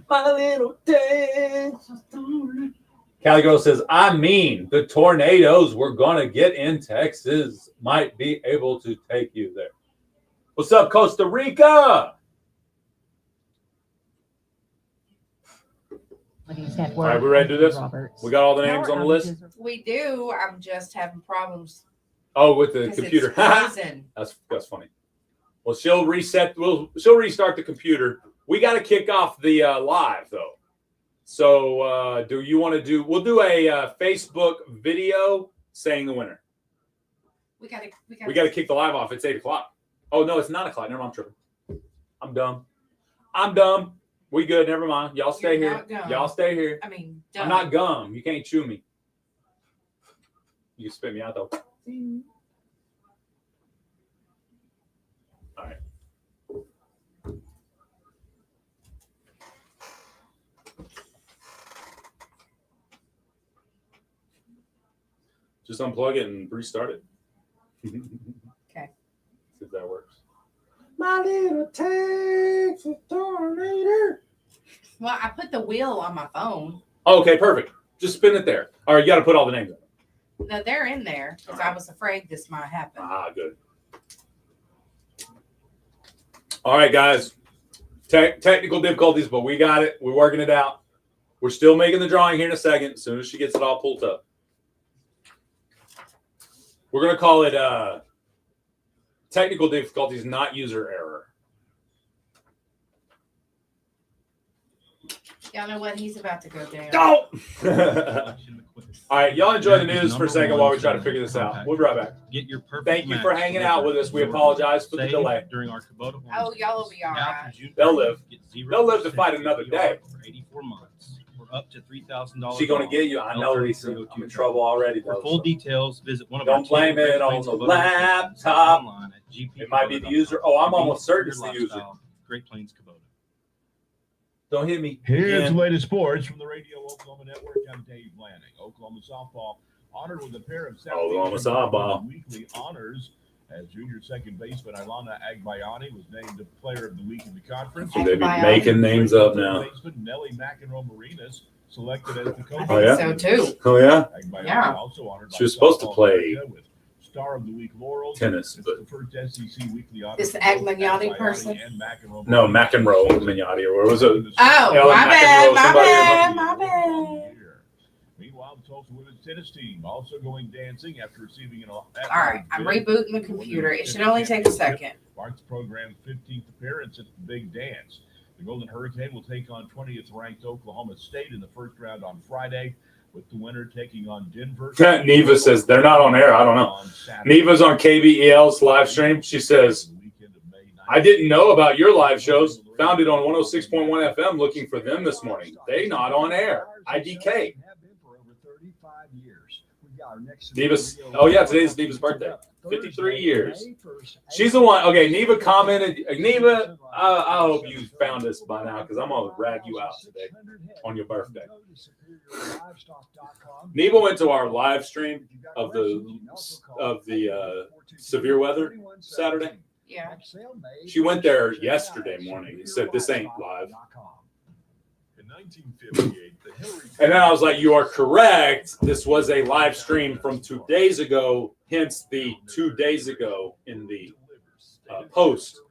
My little Texas Tornado. Cali Girl says, the tornadoes we're going to get in Texas might be able to take you there. What's up, Costa Rica? All right, we ready to do this? We got all the names on the list? We do. I'm just having problems. Oh, with the computer. That's funny. Well, she'll restart the computer. We got to kick off the live, though. So do you want to do, we'll do a Facebook video saying the winner. We got to kick the live off. It's 8 o'clock. Oh, no, it's 9 o'clock. Never mind, I'm tripping. I'm dumb. We good. Never mind. Y'all stay here. Y'all stay here. I mean, dumb. I'm not gum. You can't chew me. You can spit me out, though. All right. Just unplug it and restart it. Okay. See if that works. My little Texas Tornado. Well, I put the wheel on my phone. Okay, perfect. Just spin it there. All right, you got to put all the names in. No, they're in there because I was afraid this might happen. Ah, good. All right, guys. Technical difficulties, but we got it. We're working it out. We're still making the drawing here in a second. As soon as she gets it all pulled up. We're going to call it technical difficulties, not user error. Y'all know what? He's about to go down. Go! All right, y'all enjoy the news for a second while we try to figure this out. We'll be right back. Get your perfect Thank you for hanging out with us. We apologize for the delay. During our Kubota oh, y'all will be all right. They'll live. They'll live to fight another day. For 84 months. We're up to $3,000. She's going to get you. I know, Lisa. I'm in trouble already. For full details, visit one of Don't blame it on the laptop. It might be the user. Oh, I'm almost certain it's the user. Great Plains Kubota. Don't hit me. Here's the latest sports from the Radio Oklahoma Network. I'm Dave Lanning. Oklahoma softball honored with a pair of Oklahoma softball weekly honors as junior second baseman Ilana Agbayani was named the player of the week in the conference. Should they be making names up now? Baseman Nellie McEnroe-Marinas selected as the coach. Oh, yeah? So too. Oh, yeah? Yeah. Also honored she was supposed to play Star of the Week laurels. Tennis, but the first SEC weekly honor. This Agbayani person? No, McEnroe Mignati, or was it? Oh, my bad. Meanwhile, the Tulsa women's tennis team also going dancing after receiving an. All right, I'm rebooting the computer. It should only take a second. Marks the program's 15th appearance at the Big Dance. The Golden Hurricane will take on 20th ranked Oklahoma State in the first round on Friday, with the winner taking on Denver. Neva says they're not on air. I don't know. Neva's on KBEL's live stream. She says, I didn't know about your live shows. Found it on 106.1 FM looking for them this morning. They not on air. IDK. Neva's, oh yeah, today's Neva's birthday. 53 years. She's the one. Okay, Neva commented. Neva, I hope you found this by now because I'm going to rag you out today on your birthday. Neva went to our live stream of the severe weather Saturday. Yeah. She went there yesterday morning and said, this ain't live. And then I was like, you are correct. This was a live stream from 2 days ago, hence the 2 days ago in the post.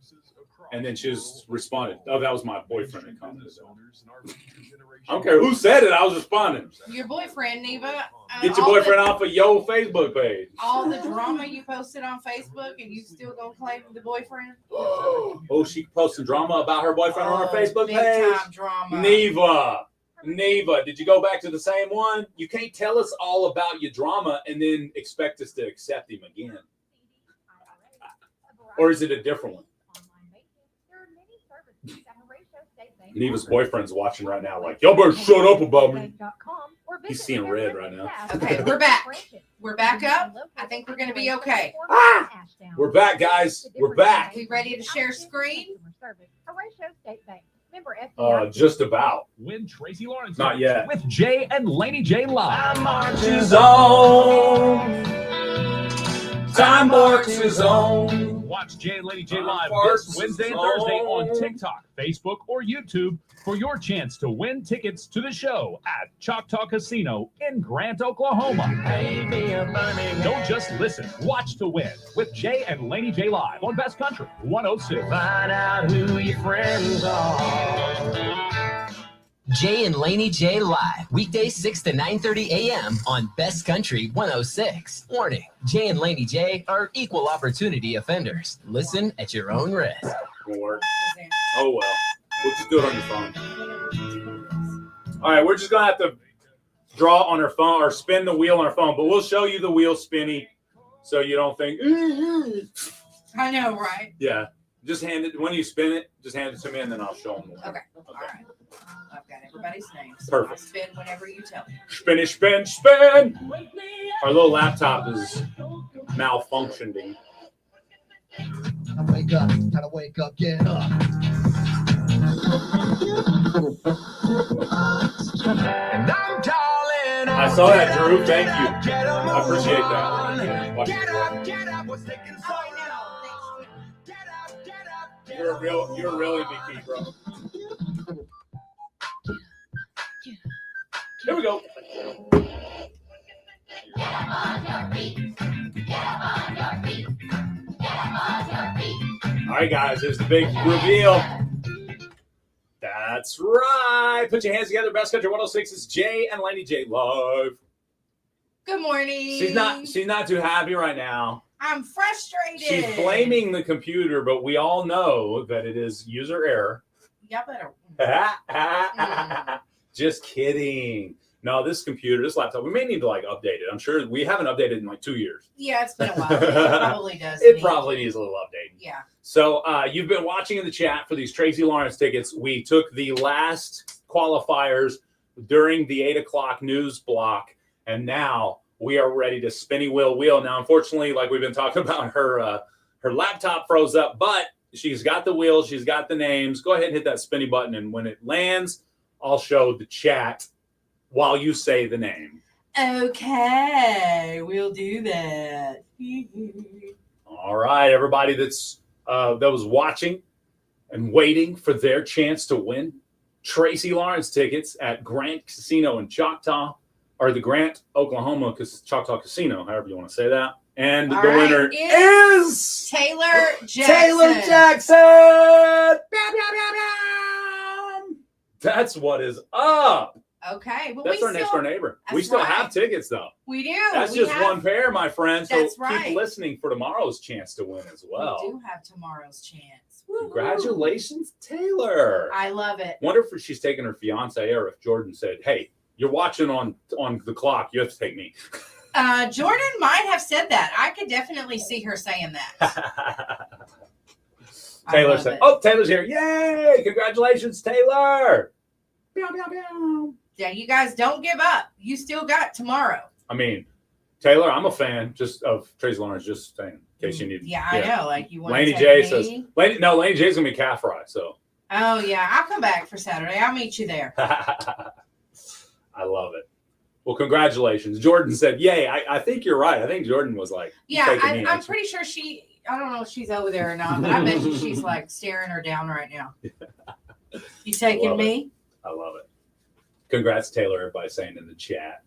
And then she just responded, "Oh, that was my boyfriend that commented." I don't care who said it. I was responding. Your boyfriend, Neva. Get your boyfriend off of your Facebook page. All the drama you posted on Facebook, and you still gonna claim the boyfriend? Oh, she posted drama about her boyfriend on her Facebook big page. time drama. Neva, did you go back to the same one? You can't tell us all about your drama and then expect us to accept him again. Or is it a different one? Neva's boyfriend's watching right now like, y'all better shut up about me. He's seeing red right now. Okay, we're back. We're back up. I think we're going to be okay. We're back, guys. We're back. We ready to share screen? Just about. Win Tracy Lawrence. Not yet. With Jay and Laney J live. Marches on. Time marches on. Watch Jay and Laney J live this Wednesday and Thursday on TikTok, Facebook, or YouTube for your chance to win tickets to the show at Choctaw Casino in Grant, Oklahoma. Don't just listen. Watch to win with Jay and Laney J live on Best Country 106. Find out who your friends are. Jay and Laney J live, weekdays 6 to 9:30 a.m. on Best Country 106. Warning, Jay and Laney J are equal opportunity offenders. Listen at your own risk. Won't work. Oh, well. We'll just do it on your phone. All right, we're just going to have to draw on our phone or spin the wheel on our phone, but we'll show you the wheel spinny so you don't think, I know, right? Yeah. Just hand it, when you spin it, just hand it to me and then I'll show them. Okay. All right. I've got everybody's names. Perfect. I'll spin whenever you tell me. Spin, spin, spin. Our little laptop is malfunctioning. Gotta wake up, get up. And I'm calling. I saw that, Drew. Thank you. I appreciate that. Get up, what's taking so long? Get up. You're really big, bro. Here we go. All right, guys, here's the big reveal. That's right. Put your hands together. Best Country 106 is Jay and Laney J live. Good morning. She's not too happy right now. I'm frustrated. She's blaming the computer, but we all know that it is user error. Y'all better. Just kidding. No, this laptop, we may need to update it. I'm sure we haven't updated in 2 years. Yeah, it's been a while. It probably does. It probably needs a little update. Yeah. So you've been watching in the chat for these Tracy Lawrence tickets. We took the last qualifiers during the 8 o'clock news block, and now we are ready to spinny wheel. Now, unfortunately, like we've been talking about, her laptop froze up, but she's got the wheel, she's got the names. Go ahead and hit that spinny button, and when it lands, I'll show the chat while you say the name. Okay, we'll do that. All right, everybody that was watching and waiting for their chance to win Tracy Lawrence tickets at Grant Casino in Choctaw, or the Grant, Oklahoma Choctaw Casino, however you want to say that. And the winner is Taylor Jackson. Taylor Jackson. That's what is up. Okay. Well, that's our next door neighbor. We still have tickets, though. We do. That's just one pair, my friend. So That's right. keep listening for tomorrow's chance to win as well. We do have tomorrow's chance. Congratulations, Taylor. I love it. Wonder if she's taking her fiance, or if Jordan said, "Hey, you're watching on the clock. You have to take me." Jordan might have said that. I could definitely see her saying that. Taylor said, "Oh, Taylor's here! Yay! Congratulations, Taylor!" Yeah, you guys don't give up. You still got tomorrow. I mean, Taylor, I'm a fan just of Tracy Lawrence. Just saying, in case you need. Yeah, I know. Like you want. Laney J says, Laney J's gonna be calf fry. So. Oh yeah, I'll come back for Saturday. I'll meet you there. I love it. Well, congratulations. Jordan said, "Yay!" I think you're right. I think Jordan was like, "Yeah, I'm pretty sure she. I don't know if she's over there or not, but I bet you she's staring her down right now." You taking me? I love it. Congrats, Taylor, everybody saying in the chat.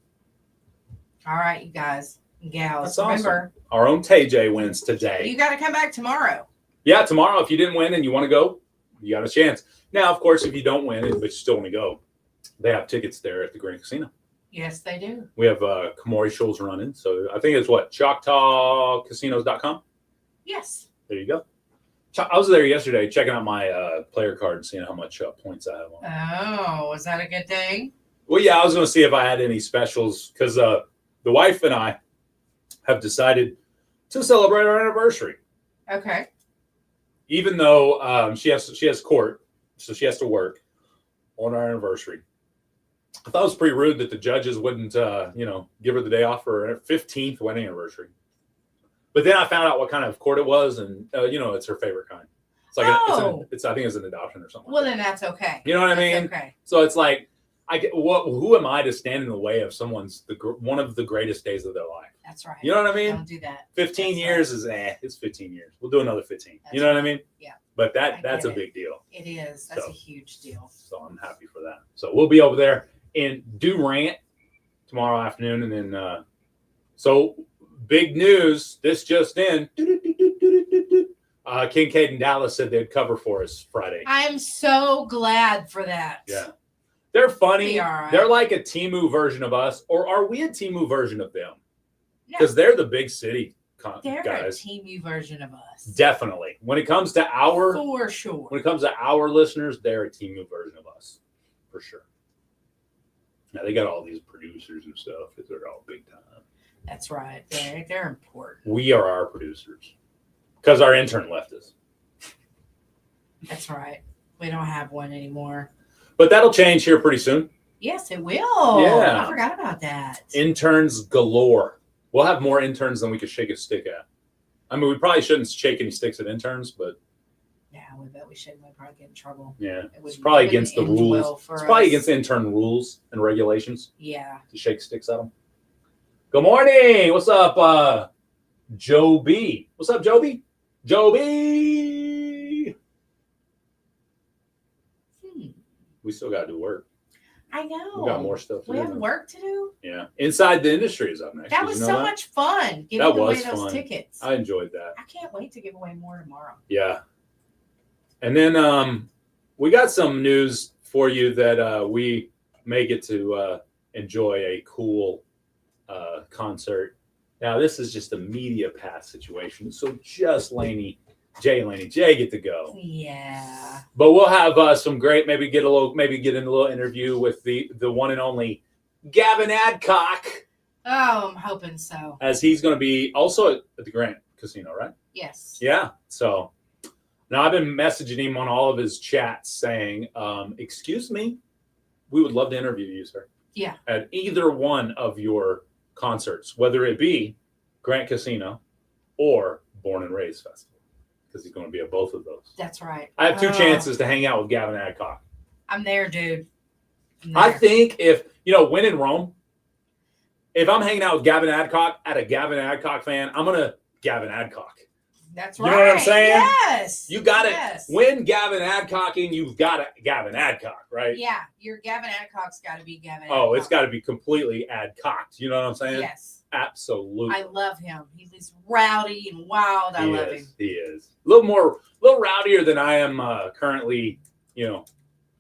All right, you guys and gals. That's Remember, awesome. Our own TJ wins today. you got to come back tomorrow. Yeah, tomorrow, if you didn't win and you want to go, you got a chance. Now, of course, if you don't win, but you still want to go, they have tickets there at the Grand Casino. Yes, they do. We have Kamori shows running. So I think it's what? ChoctawCasinos.com? Yes. There you go. I was there yesterday checking out my player card and seeing how much points I have on. Oh, was that a good thing? Well, yeah, I was going to see if I had any specials because the wife and I have decided to celebrate our anniversary. Okay. Even though she has court, so she has to work on our anniversary. I thought it was pretty rude that the judges wouldn't, give her the day off for her 15th wedding anniversary. But then I found out what kind of court it was, and it's her favorite kind. It's like I think it's an adoption or something. Well, then that's okay. You know what I That's mean? Okay. So it's like, who am I to stand in the way of someone's one of the greatest days of their life? That's right. You know what I mean? Don't do that. 15 years is it's 15 years. We'll do another 15. You know what I mean? Yeah. But that's a big deal. It is. That's a huge deal. So I'm happy for that. So we'll be over there in Durant tomorrow afternoon, and then so big news. This just in. Kincaid and Dallas said they'd cover for us Friday. I'm so glad for that. Yeah. They're funny. They are. They're like a Temu version of us, or are we a Temu version of them? Because they're the big city They're guys. a Temu version of us. Definitely. When it comes to For sure. When it comes to our listeners, they're a Temu version of us, for sure. Now they got all these producers and stuff. They're all big time. That's right. They're important. We are our producers because our intern left us. That's right. We don't have one anymore. But that'll change here pretty soon. Yes, it will. Yeah. I forgot about that. Interns galore. We'll have more interns than we could shake a stick at. I mean, we probably shouldn't shake any sticks at interns, but yeah, we bet we shouldn't. We'd probably get in trouble. yeah, it's probably against the rules. It's probably against the intern rules and regulations. Yeah. To shake sticks at them. Good morning. What's up, Joe B? What's up, Joe B? Joe B. We still got to do work. I know. We got more stuff to do. We have work to do. Yeah. Inside the Industry is up next. That was so much fun giving away those tickets. I enjoyed that. I can't wait to give away more tomorrow. Yeah. And then we got some news for you that we may get to enjoy a cool concert. Now, this is just a media pass situation. So just Laney J get to go. Yeah. But we'll have some great, maybe get in a little interview with the one and only Gavin Adcock. Oh, I'm hoping so. As he's going to be also at the Grand Casino, right? Yes. Yeah. So now I've been messaging him on all of his chats saying, excuse me, we would love to interview you, sir. Yeah. At either one of your concerts, whether it be Grant Casino or Born and Raised Festival. Because he's going to be at both of those. That's right. I have two chances to hang out with Gavin Adcock. I'm there, dude. I think if, when in Rome, if I'm hanging out with Gavin Adcock at a Gavin Adcock fan, I'm going to Gavin Adcock. That's right. You know what I'm saying? Yes. You got it. When Gavin Adcocking, you've got it, Gavin Adcock, right? Yeah. Your Gavin Adcock's got to be Gavin Adcock. Oh, it's got to be completely Adcocked. You know what I'm saying? Yes. Absolutely. I love him. He's rowdy and wild. I love him. He is. A little rowdier than I am currently,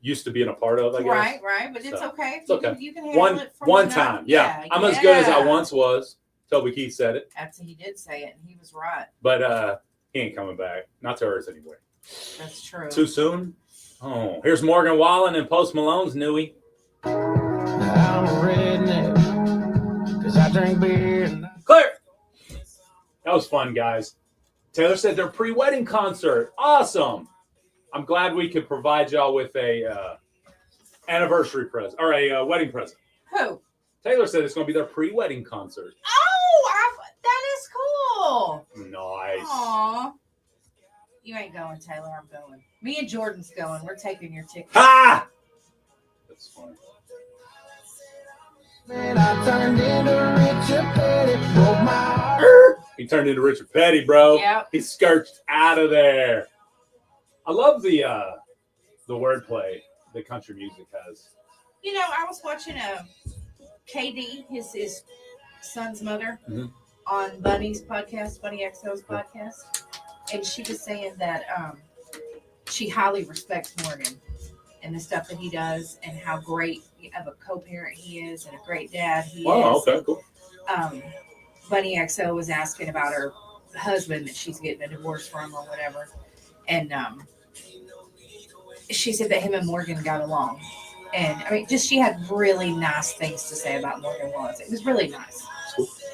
used to being a part of, I guess. Right. But it's okay. It's okay. You can handle it from one time. Yeah. I'm as good as I once was. Toby Keith said it. He did say it, and he was right. But he ain't coming back. Not to Earth anyway. That's true. Too soon? Oh, here's Morgan Wallen and Post Malone's Newy. I'm a redneck, 'cause I drink beer. Clear. That was fun, guys. Taylor said their pre-wedding concert. Awesome. I'm glad we could provide y'all with a anniversary present or a wedding present. Who? Taylor said it's going to be their pre-wedding concert. Oh, that is cool. Nice. Aw. You ain't going, Taylor. I'm going. Me and Jordan's going. We're taking your ticket. Ha! That's funny. I turned into Richard Petty, broke my heart. He turned into Richard Petty, bro. Yep. He skirted out of there. I love the wordplay that country music has. I was watching KD, his son's mother, on Bunny's podcast, Bunny XO's podcast. and she was saying that she highly respects Morgan and the stuff that he does, and how great of a co-parent he is, and a great dad he is. Okay, cool. Bunny XO was asking about her husband that she's getting a divorce from or whatever, and she said that him and Morgan got along, and I mean, just she had really nice things to say about Morgan Wallace. It was really nice.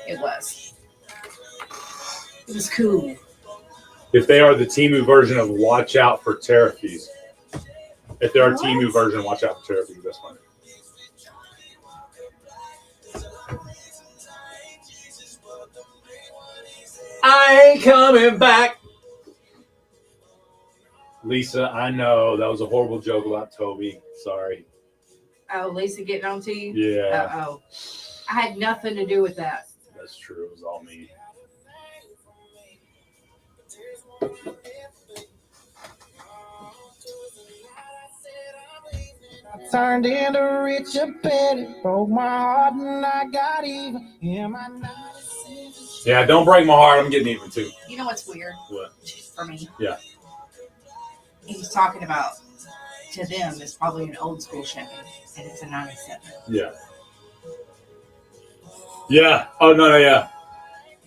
It was. It was cool. If they are the Temu version of Watch Out for Terror Thieves. If they are Temu version, Watch Out for Terror Thieves. That's fine. I ain't coming back. Lisa, I know that was a horrible joke about Toby. Sorry. Oh, Lisa getting on to you? Yeah. Uh-oh. I had nothing to do with that. That's true. It was all me. Turned into Richard Petty, broke my heart and I got even. Yeah, don't break my heart. I'm getting even too. You know what's weird? What? For me? Yeah. He's talking about, to them, it's probably an old school Chevy, and it's a 97. Yeah. Yeah. Oh, no, yeah.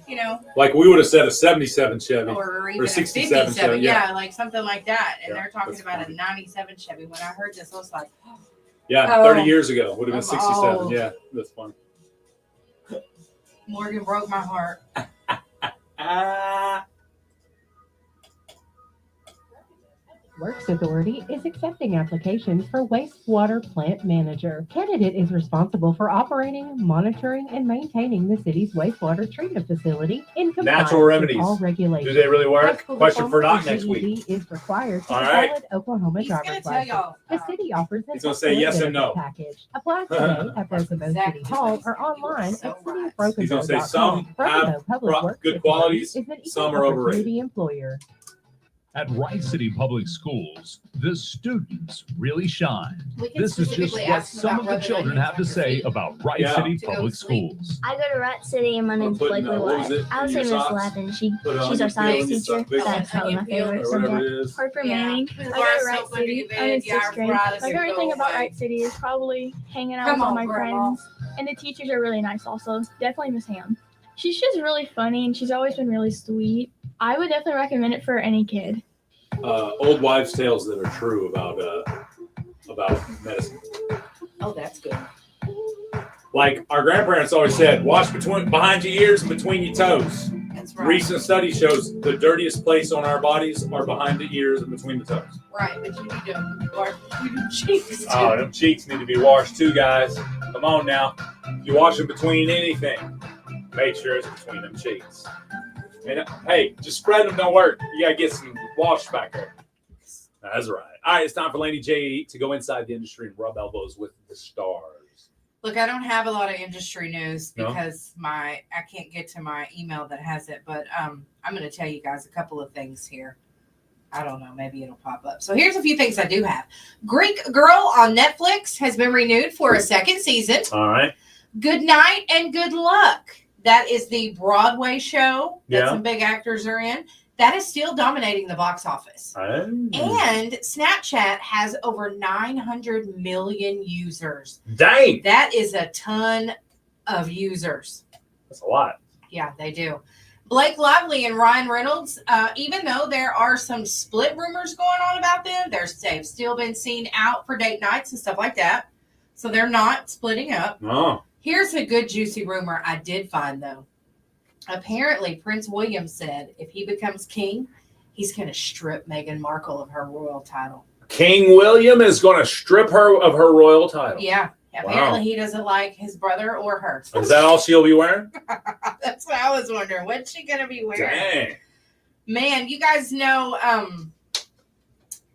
You know? Like we would have said a 77 Chevy. Or even a 67 57. Chevy. Yeah, like something like that. And Yeah, they're talking that's about funny. a 97 Chevy. When I heard this, I was like, Yeah, 30 years ago. Would have been 67. old. Yeah, that's funny. Morgan broke my heart. Works Authority is accepting applications for wastewater plant manager. Candidate is responsible for operating, monitoring, and maintaining the city's wastewater treatment facility in compliance Natural remedies. with all regulations. Do they really work? High school Question for diploma Doc or next week. GED is required for All the right. valid Oklahoma driver's tell license. y'all, The city offers an He's gonna say excellent yes and no. benefit package. Apply today at Broken Bow City Hall or online at cityofbrokenbow.com. He's gonna say some Broken have Bow Public Works good Authority qualities, is an equal some are overrated. opportunity employer. At Rice City Public Schools, the students really shine. We can This is just specifically what ask them some about of the rubbing children onions have to on your say feet. about Rice Yeah. City To go Public to sleep. Schools. I go to Rat City, and my name's Putting, Blakely what was White. it I would in say your Miss socks? Lappin. Put it on She's your our science big teacher. sock, big That's probably my sock. favorite Or whatever subject. it is. Hard for Yeah. Manning. You I are go to so Wright good City. to be I'm in bed. Your 6th grade. arthritis My will favorite go thing about away. Wright City is probably hanging out Come with all on, my Grandma. friends. And the teachers are really nice also. Definitely Miss Ham. She's just really funny, and she's always been really sweet. I would definitely recommend it for any kid. Old wives' tales that are true about medicine. Oh, that's good. Like our grandparents always said, wash behind your ears and between your toes. That's right. Recent study shows the dirtiest place on our bodies are behind the ears and between the toes. Right, but you need to wash your cheeks too. Oh, them cheeks need to be washed too, guys. Come on now. If you wash it between anything, make sure it's between them cheeks. And hey, just spread them don't work. You gotta get some wash back there. That's right. All right, it's time for Laney J to go inside the industry and rub elbows with the stars. Look, I don't have a lot of industry news No? because I can't get to my email that has it, but I'm going to tell you guys a couple of things here. I don't know, maybe it'll pop up. So here's a few things I do have. Greek Girl on Netflix has been renewed for a second season. All right. Good Night and Good Luck. That is the Broadway show that Yeah. some big actors are in. That is still dominating the box office. And Snapchat has over 900 million users. Dang. That is a ton of users. That's a lot. Yeah, they do. Blake Lively and Ryan Reynolds, even though there are some split rumors going on about them, they've still been seen out for date nights and stuff like that. So they're not splitting up. Oh. Here's a good juicy rumor I did find, though. Apparently, Prince William said if he becomes king, he's going to strip Meghan Markle of her royal title. King William is going to strip her of her royal title. Yeah. Apparently, he doesn't like his brother or her. Is that all she'll be wearing? That's what I was wondering. What's she going to be wearing? Dang. Man, you guys know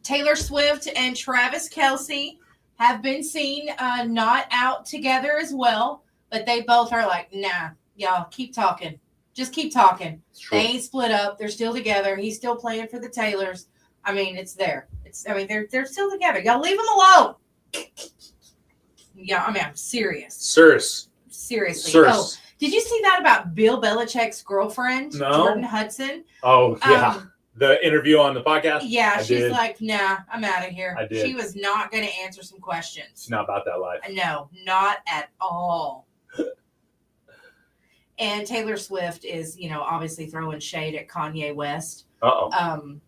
Taylor Swift and Travis Kelce have been seen not out together as well, but they both are like, nah, y'all keep talking. Just keep talking. They ain't split up. They're still together. He's still playing for the Taylors. I mean, it's there. They're still together. Y'all leave them alone. Yeah, I mean, I'm serious. Seriously. Oh, did you see that about Bill Belichick's girlfriend, No. Jordan Hudson? Oh, yeah. The interview on the podcast? Yeah, I she's did. like, nah, I'm out of here. I did. She was not going to answer some questions. It's not about that life. No, not at all. And Taylor Swift is, obviously throwing shade at Kanye West. Uh-oh.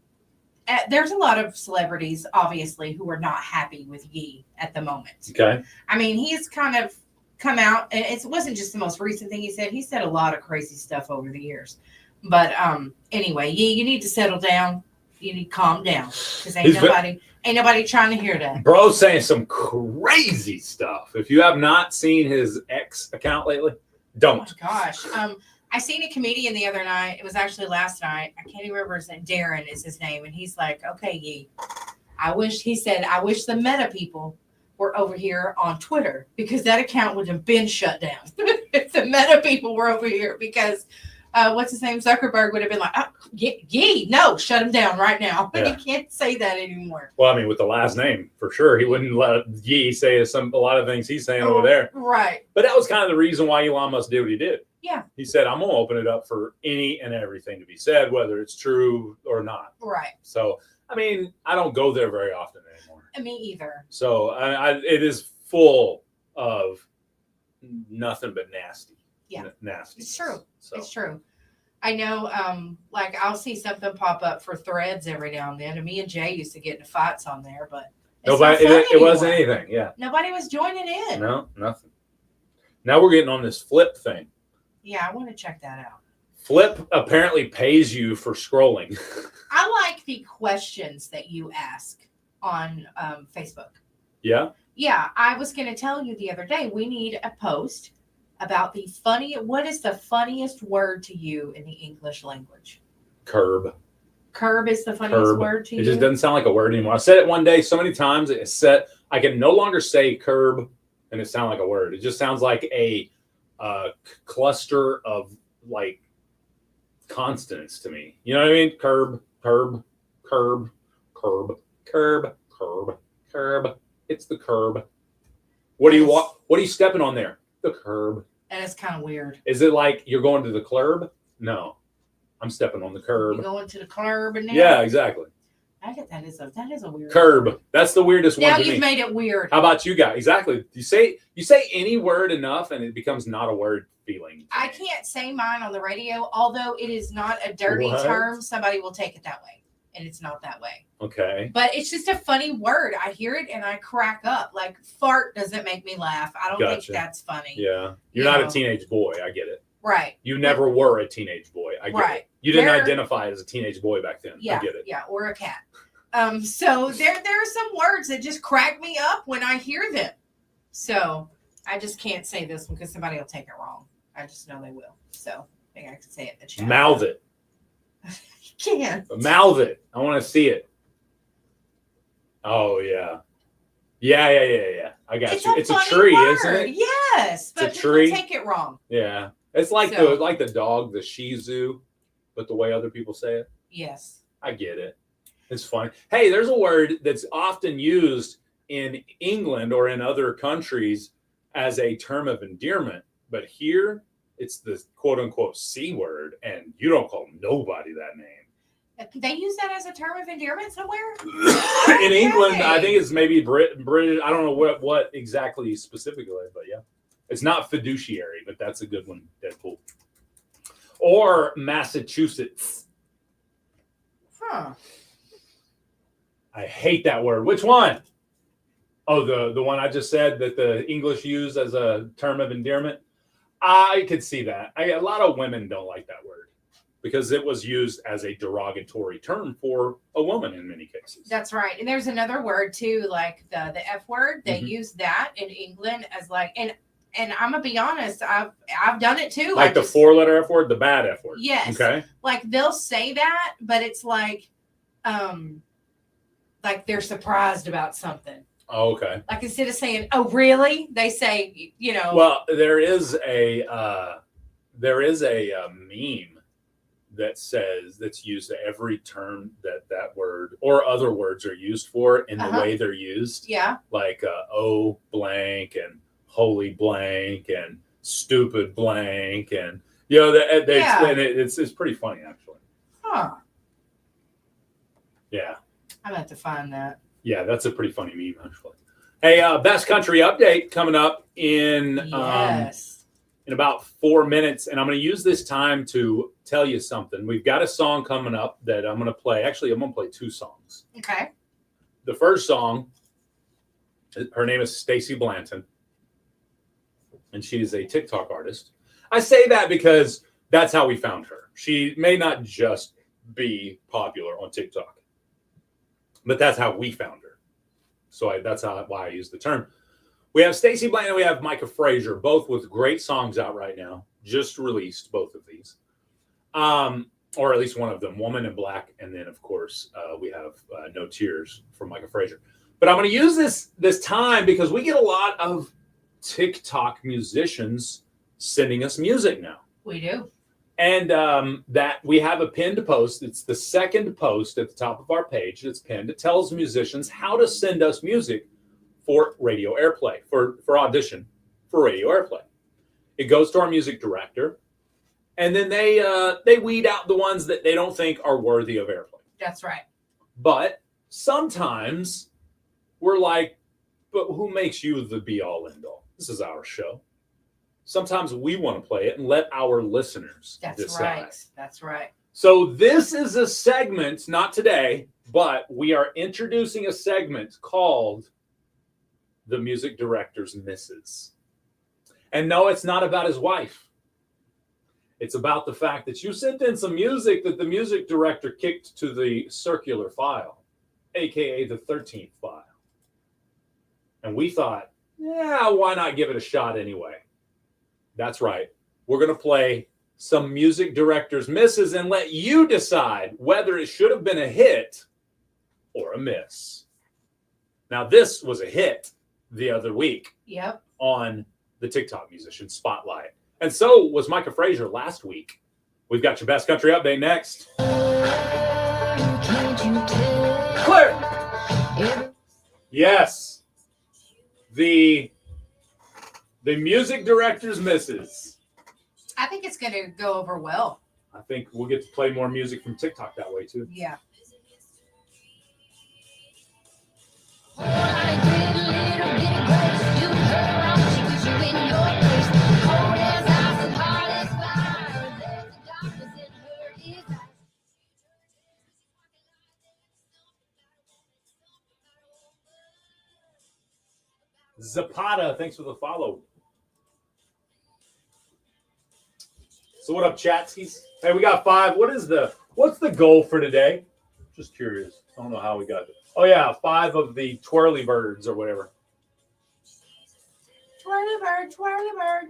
There's a lot of celebrities, obviously, who are not happy with Yee at the moment. Okay. I mean, he's kind of come out, and it wasn't just the most recent thing he said. He said a lot of crazy stuff over the years. But anyway, Yee, you need to settle down. You need to calm down, because ain't nobody trying to hear that. Bro's saying some crazy stuff. If you have not seen his X account lately, don't. Oh my gosh. I seen a comedian the other night. It was actually last night. I can't even remember his name. Darren is his name. And he's like, okay, Yee, I wish the Meta people were over here on Twitter, because that account would have been shut down. If the Meta people were over here, because what's his name? Zuckerberg would have been like, oh, Yee, no, shut him down right now. Yeah. You can't say that anymore. Well, I mean, with the last name, for sure. He wouldn't let Yee say a lot of things he's saying over there. Right. But that was kind of the reason why Elon Musk did what he did. Yeah. He said, I'm going to open it up for any and everything to be said, whether it's true or not. Right. So, I mean, I don't go there very often anymore. Me either. So it is full of nothing but nasty. Yeah. Nasty. It's true. So. It's true. I know, like I'll see something pop up for Threads every now and then. And me and Jay used to get into fights on there, but It wasn't anything. Yeah. Nobody was joining in. No, nothing. Now we're getting on this Flip thing. Yeah, I want to check that out. Flip apparently pays you for scrolling. I like the questions that you ask on Facebook. Yeah. Yeah, I was going to tell you the other day, we need a post about what is the funniest word to you in the English language? Curb. Curb is the funniest word to you? It just doesn't sound like a word anymore. I said it one day so many times, I can no longer say curb and it sounds like a word. It just sounds like a cluster of like consonants to me. You know what I mean? Curb, curb, curb, curb, curb, curb, curb. It's the curb. What are you stepping on there? The curb. And it's kind of weird. Is it like you're going to the club? No, I'm stepping on the curb. You're going to the curb and yeah, exactly. I get that is a weird curb. word. That's the weirdest one. Now to you've me. made it weird. How about you guys? Exactly. You say any word enough and it becomes not a word feeling. I can't say mine on the radio, although it is not a dirty term. Somebody will take it that way, and it's not that way. Okay. But it's just a funny word. I hear it and I crack up. Like fart doesn't make me laugh. I don't think that's funny. Yeah. You're not a teenage boy. I get it. Right. You never were a teenage boy. I get it. You didn't identify as a teenage boy back then. Yeah. I get it. Yeah. Or a cat. So there are some words that just crack me up when I hear them. So I just can't say this one because somebody will take it wrong. I just know they will. So I think I can say it in the chat. Mouth it. You can. Mouth it. I want to see it. Oh yeah. Yeah. I got you. It's a tree, word. Isn't it? Yes. But it's a tree. Take it wrong. Yeah. It's like the dog, the Shih Tzu, but the way other people say it. Yes. I get it. It's funny. Hey, there's a word that's often used in England or in other countries as a term of endearment, but here it's the quote unquote C word, and you don't call nobody that name. They use that as a term of endearment somewhere? In England, I think it's maybe British. I don't know what exactly specifically, but yeah. It's not fiduciary, but that's a good one, Deadpool. Or Massachusetts. Huh. I hate that word. Which one? Oh, the one I just said that the English use as a term of endearment. I could see that. A lot of women don't like that word because it was used as a derogatory term for a woman in many cases. That's right. And there's another word too, like the F word. They use that in England as like, and I'm gonna be honest, I've done it too. Like the 4-letter F word, the bad F word. Yes. Okay. Like they'll say that, but it's like they're surprised about something. Oh, okay. Like instead of saying, "Oh, really?" they say, you know. Well, there is a meme that says that's used every term that word or other words are used for in the way they're used. Yeah. Like oh blank and holy blank and stupid blank and and it's pretty funny actually. Huh. Yeah. I'm going to have to find that. Yeah, that's a pretty funny meme, actually. Hey, best country update coming up in about 4 minutes, and I'm going to use this time to tell you something. We've got a song coming up that I'm going to play. Actually, I'm going to play 2 songs. Okay. The first song, her name is Stacy Blanton, and she is a TikTok artist. I say that because that's how we found her. She may not just be popular on TikTok, but that's how we found her. So that's why I use the term. We have Stacy Blanton, we have Micah Frazier, both with great songs out right now. Just released both of these, or at least one of them, Woman in Black, and then of course we have No Tears from Micah Frazier. But I'm going to use this time because we get a lot of TikTok musicians sending us music now. We do. And that we have a pinned post. It's the second post at the top of our page. It's pinned. It tells musicians how to send us music for radio airplay, for audition for radio airplay. It goes to our music director, and then they weed out the ones that they don't think are worthy of airplay. That's right. But sometimes we're like, but who makes you the be-all, end-all? This is our show. Sometimes we want to play it and let our listeners decide. Right. That's right. So this is a segment, not today, but we are introducing a segment called The Music Director's Misses. And no, it's not about his wife. It's about the fact that you sent in some music that the music director kicked to the circular file, aka the 13th file. And we thought, yeah, why not give it a shot anyway? That's right. We're going to play some music director's misses and let you decide whether it should have been a hit or a miss. Now, this was a hit the other week on the TikTok Musician Spotlight. And so was Micah Frazier last week. We've got your best country update next. Clear. Yes. The music director's misses. I think it's going to go over well. I think we'll get to play more music from TikTok that way too. Yeah. Zapata, thanks for the follow. So what up, chatskies? Hey, we got 5. What's the goal for today? Just curious. I don't know how we got it. Oh yeah, 5 of the twirly birds or whatever. Twirly bird, twirly bird.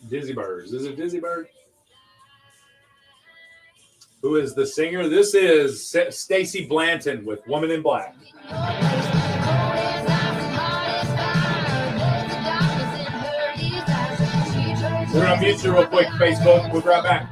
Dizzy Birds. Is it Dizzy Bird? Who is the singer? This is Stacy Blanton with Woman in Black. We're going to mute you real quick, Facebook. We'll be right back.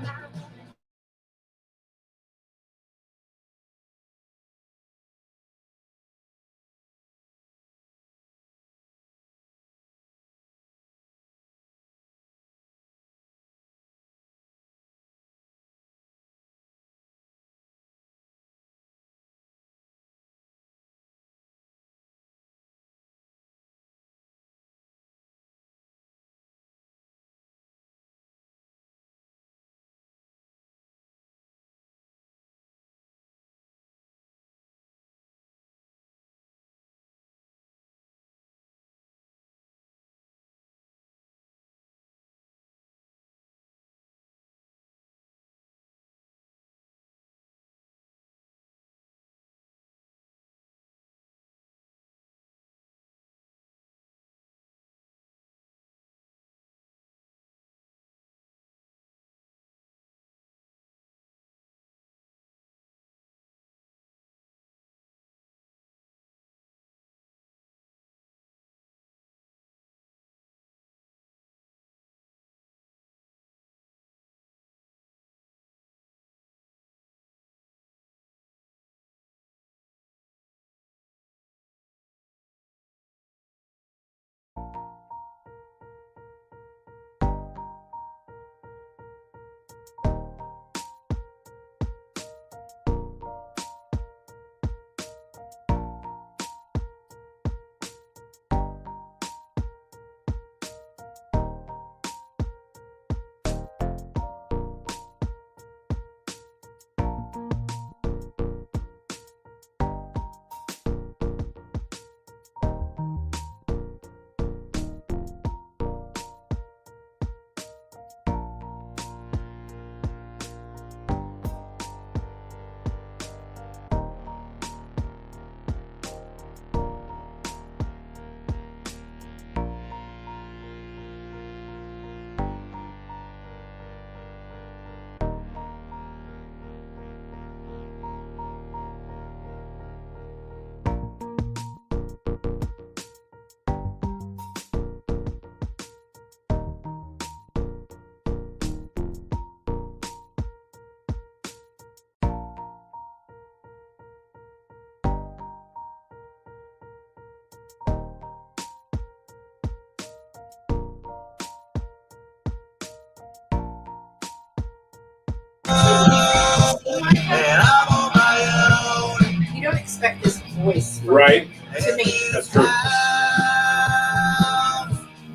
Right. To me. That's true.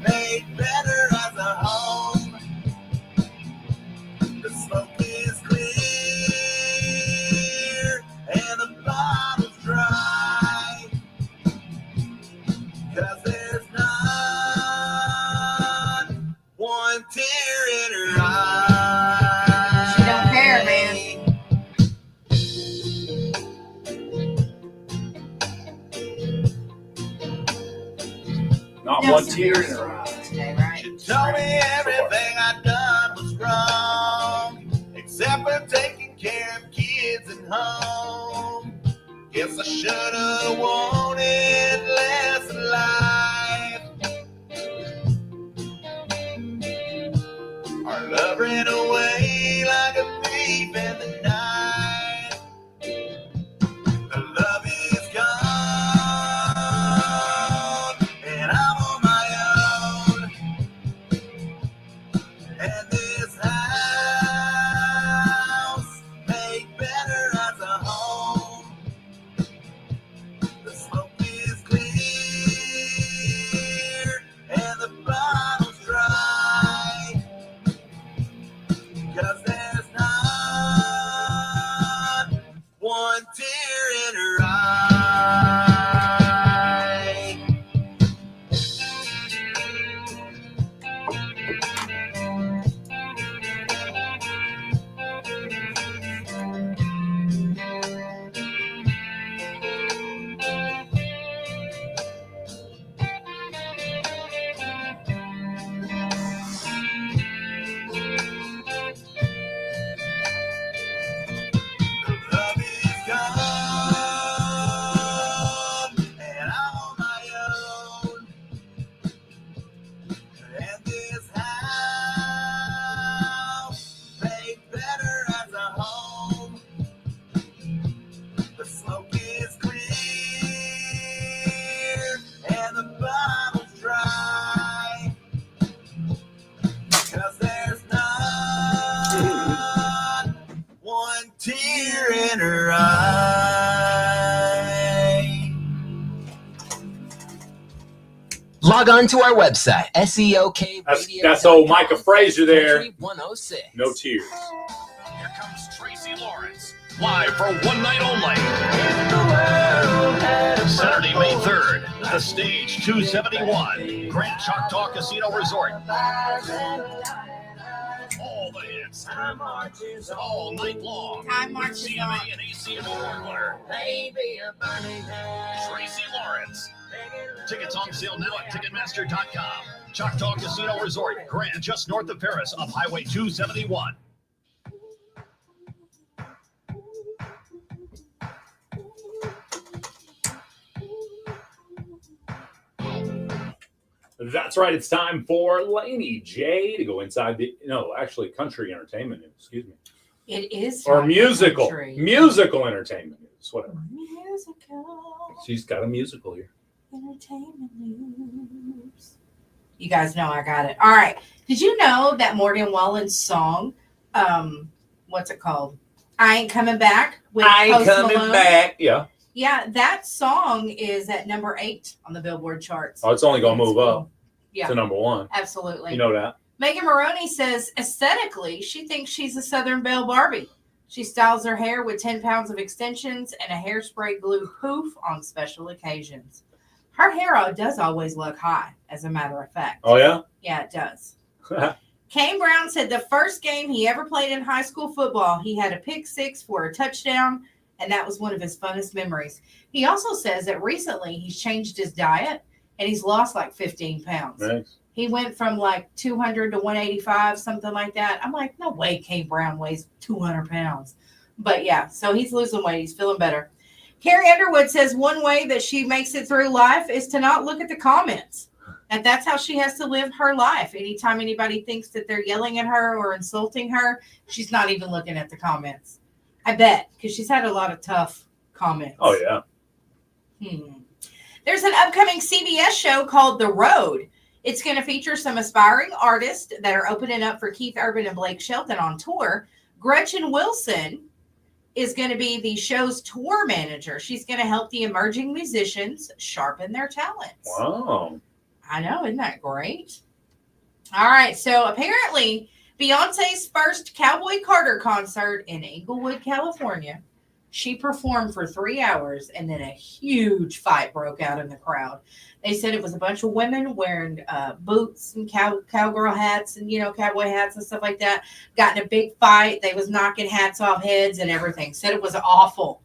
Made better as a home. The smoke is clear and the bottle's dry. 'Cause there's not one tear in her eye. She don't care, man. Not No one tear in serious her eye. today, right? She told me everything I'd done was wrong, except for taking care of kids at home. Guess I should've wanted less in life. Our love ran away like a thief in the night. The love is gone, and I'm on my own. And this house made better as a home. The smoke is clear and the bottle's dry. 'Cause there's not one tear in her eye. Love is gone, and I'm on my own. And this house made better as a home. The smoke is clear, and the bottle's dry. 'Cause there's not one tear in her eye. Log on to our website, SEOK That's old Micah Frazier there. 106. No tears. Here comes Tracy Lawrence, live for one night only. Saturday, May 3rd, the Stage 271, Grand Choctaw Casino Resort. All the hits, all night long. Time With marches CMA on. and ACM award winner, Tracy Lawrence. Tickets on sale now at Ticketmaster.com. Choctaw Casino Resort, Grand, just north of Paris, off Highway 271. That's right. It's time for Laney J to go inside the country entertainment news. Excuse me. It is. Or time for musical country. entertainment news. Whatever. Musical She's got a musical here. entertainment news. You guys know I got it. All right. Did you know that Morgan Wallen's song, what's it called? I Ain't Coming Back with Post Malone? Yeah. Yeah, that song is at number 8 on the Billboard charts. Oh, it's only going to move up Yeah, to number 1. absolutely. You know that. Megan Maroney says aesthetically, she thinks she's a Southern Belle Barbie. She styles her hair with 10 pounds of extensions and a hairspray glue poof on special occasions. Her hair does always look high, as a matter of fact. Oh, yeah? Yeah, it does. Kane Brown said the first game he ever played in high school football, he had a pick 6 for a touchdown, and that was one of his funnest memories. He also says that recently he's changed his diet, and he's lost like 15 pounds. Nice. He went from like 200 to 185, something like that. I'm like, no way Kane Brown weighs 200 pounds. But yeah, so he's losing weight. He's feeling better. Carrie Underwood says one way that she makes it through life is to not look at the comments. And that's how she has to live her life. Anytime anybody thinks that they're yelling at her or insulting her, she's not even looking at the comments. I bet, because she's had a lot of tough comments. Oh, yeah. There's an upcoming CBS show called The Road. It's going to feature some aspiring artists that are opening up for Keith Urban and Blake Shelton on tour. Gretchen Wilson is going to be the show's tour manager. She's going to help the emerging musicians sharpen their talents. Wow. I know, isn't that great? All right, so apparently Beyonce's first Cowboy Carter concert in Inglewood, California, she performed for 3 hours and then a huge fight broke out in the crowd. They said it was a bunch of women wearing boots and cowgirl hats and, cowboy hats and stuff like that. Got in a big fight. They was knocking hats off heads and everything. Said it was awful.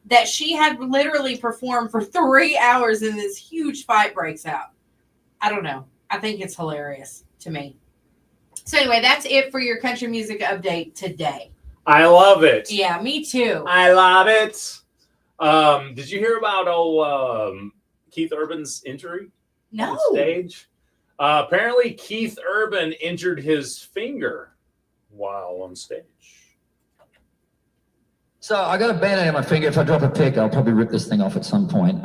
That she had literally performed for 3 hours and this huge fight breaks out. I don't know. I think it's hilarious to me. So anyway, that's it for your country music update today. I love it. Yeah, me too. I love it. Did you hear about Keith Urban's injury No. on stage? Apparently, Keith Urban injured his finger while on stage. So I got a band-aid on my finger. If I drop a pick, I'll probably rip this thing off at some point.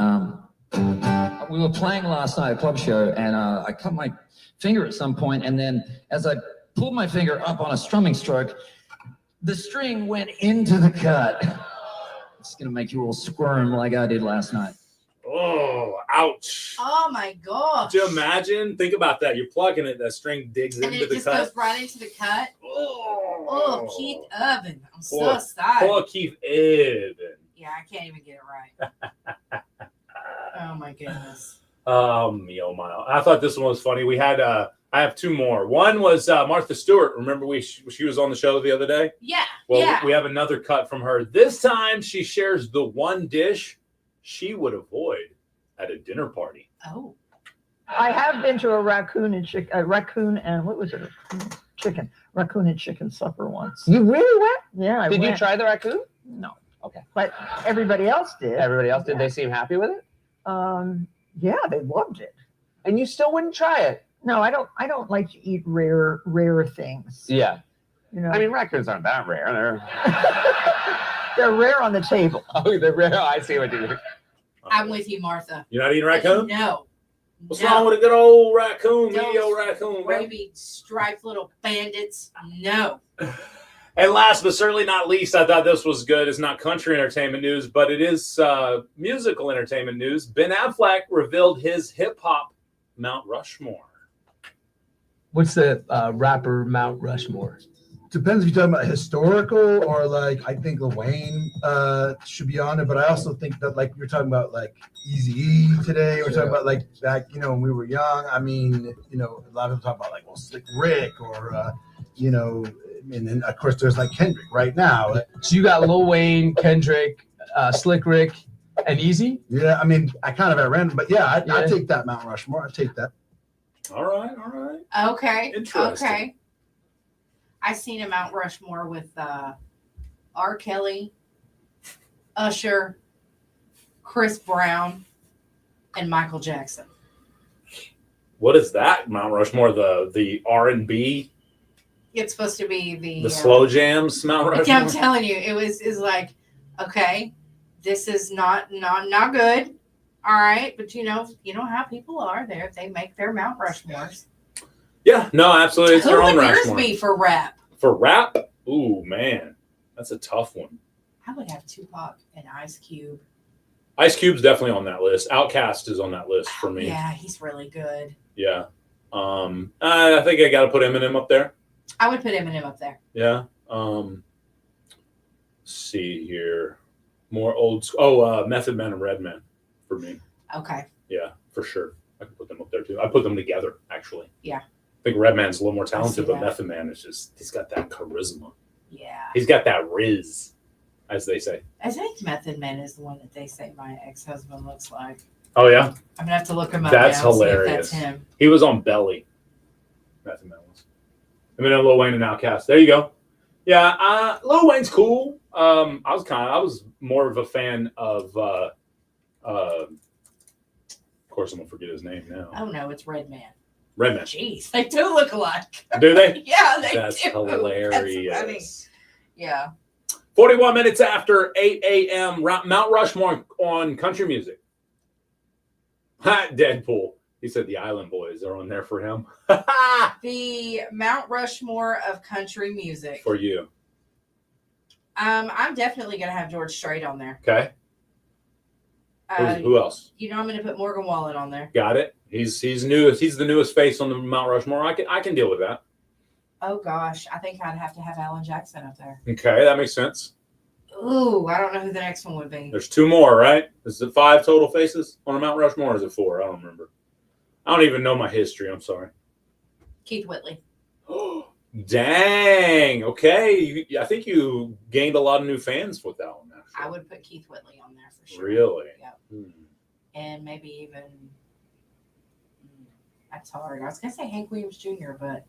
We were playing last night at a club show, and I cut my finger at some point, and then as I pulled my finger up on a strumming stroke, the string went into the cut. It's going to make you all squirm like I did last night. Oh, ouch. Oh, my gosh. Could you imagine? Think about that. You're plugging it, that string digs And into it the just cut. goes right into the cut. Oh, Keith Urban. I'm so sorry. Poor Keith Urban. Yeah, I can't even get it right. Oh, my goodness. Yo, mile. I thought this one was funny. We had, I have two more. One was Martha Stewart. Remember she was on the show the other day? Yeah. Well, yeah. we have another cut from her. This time she shares the one dish she would avoid at a dinner party. Oh. I have been to a raccoon and what was it? Chicken. Raccoon and chicken supper once. You really went? Yeah, I Did went. you try the raccoon? No. Okay. But everybody else did. Everybody else did. They seem happy with it? Yeah, they loved it. And you still wouldn't try it? No, I don't like to eat rare things. Yeah. You know, I mean, raccoons aren't that rare. They're rare on the table. Oh, they're rare. I see what you mean. I'm with you, Martha. You're not eating raccoon? No. What's wrong with a good old raccoon? Those Medio raccoon, bro? Raby striped little bandits. No. And last but certainly not least, I thought this was good. It's not country entertainment news, but it is musical entertainment news. Ben Affleck revealed his hip-hop Mount Rushmore. What's the rapper Mount Rushmore? Depends if you're talking about historical or I think Lil Wayne should be on it, but I also think that you're talking about Eazy-E today. We're talking about back, when we were young. I mean, a lot of them talk about Slick Rick or, and then of course there's Kendrick right now. So you got Lil Wayne, Kendrick, Slick Rick, and Easy? Yeah, I mean, I kind of at random, but yeah, I take that Mount Rushmore. I take that. All right. Okay. Interesting. Okay. I seen a Mount Rushmore with R. Kelly, Usher, Chris Brown, and Michael Jackson. What is that Mount Rushmore? The R&B, It's supposed to be the slow jams Mount Rushmore? Yeah, I'm telling you, is okay, this is not good. All right, but you know how people are there. They make their Mount Rushmores. Yeah, no, absolutely. It's Who your own would yours Rushmore. be for rap? For rap? Ooh, man. That's a tough one. I would have Tupac and Ice Cube. Ice Cube's definitely on that list. Outkast is on that list for me. Yeah, he's really good. Yeah. I think I got to put Eminem up there. I would put Eminem up there. Yeah. Let's see here. More old school. Oh, Method Man and Redman for me. Okay. Yeah, for sure. I could put them up there too. I put them together, actually. Yeah. I think Redman's a little more talented, see but that. Method Man is he's got that charisma. Yeah. He's got that riz, as they say. I think Method Man is the one that they say my ex-husband looks like. Oh, yeah? I'm gonna have to look him up. That's now and see if hilarious. that's him. He was on Belly. Method Man was. I mean, Lil Wayne and Outkast. There you go. Yeah, Lil Wayne's cool. I was more of a fan of of course I'm gonna forget his name now. Oh no, it's Redman. Redman. Jeez, they do look alike. Do they? Yeah, they That's do. hilarious. That's funny. Yeah. 41 minutes after 8 a.m. Mount Rushmore on country music. Deadpool. He said the Island Boys are on there for him. The Mount Rushmore of country music. For you. I'm definitely gonna have George Strait on there. Okay. Who else? You know, I'm gonna put Morgan Wallen on there. Got it. He's new. He's the newest face on the Mount Rushmore. I can deal with that. Oh gosh, I think I'd have to have Alan Jackson up there. Okay, that makes sense. Ooh, I don't know who the next one would be. There's 2 more, right? Is it 5 total faces on a Mount Rushmore, or is it 4? I don't remember. I don't even know my history. I'm sorry. Keith Whitley. Dang. Okay. I think you gained a lot of new fans with that one. Actually. I would put Keith Whitley on there for sure. Really? Yep. And maybe even that's hard. I was gonna say Hank Williams Jr., but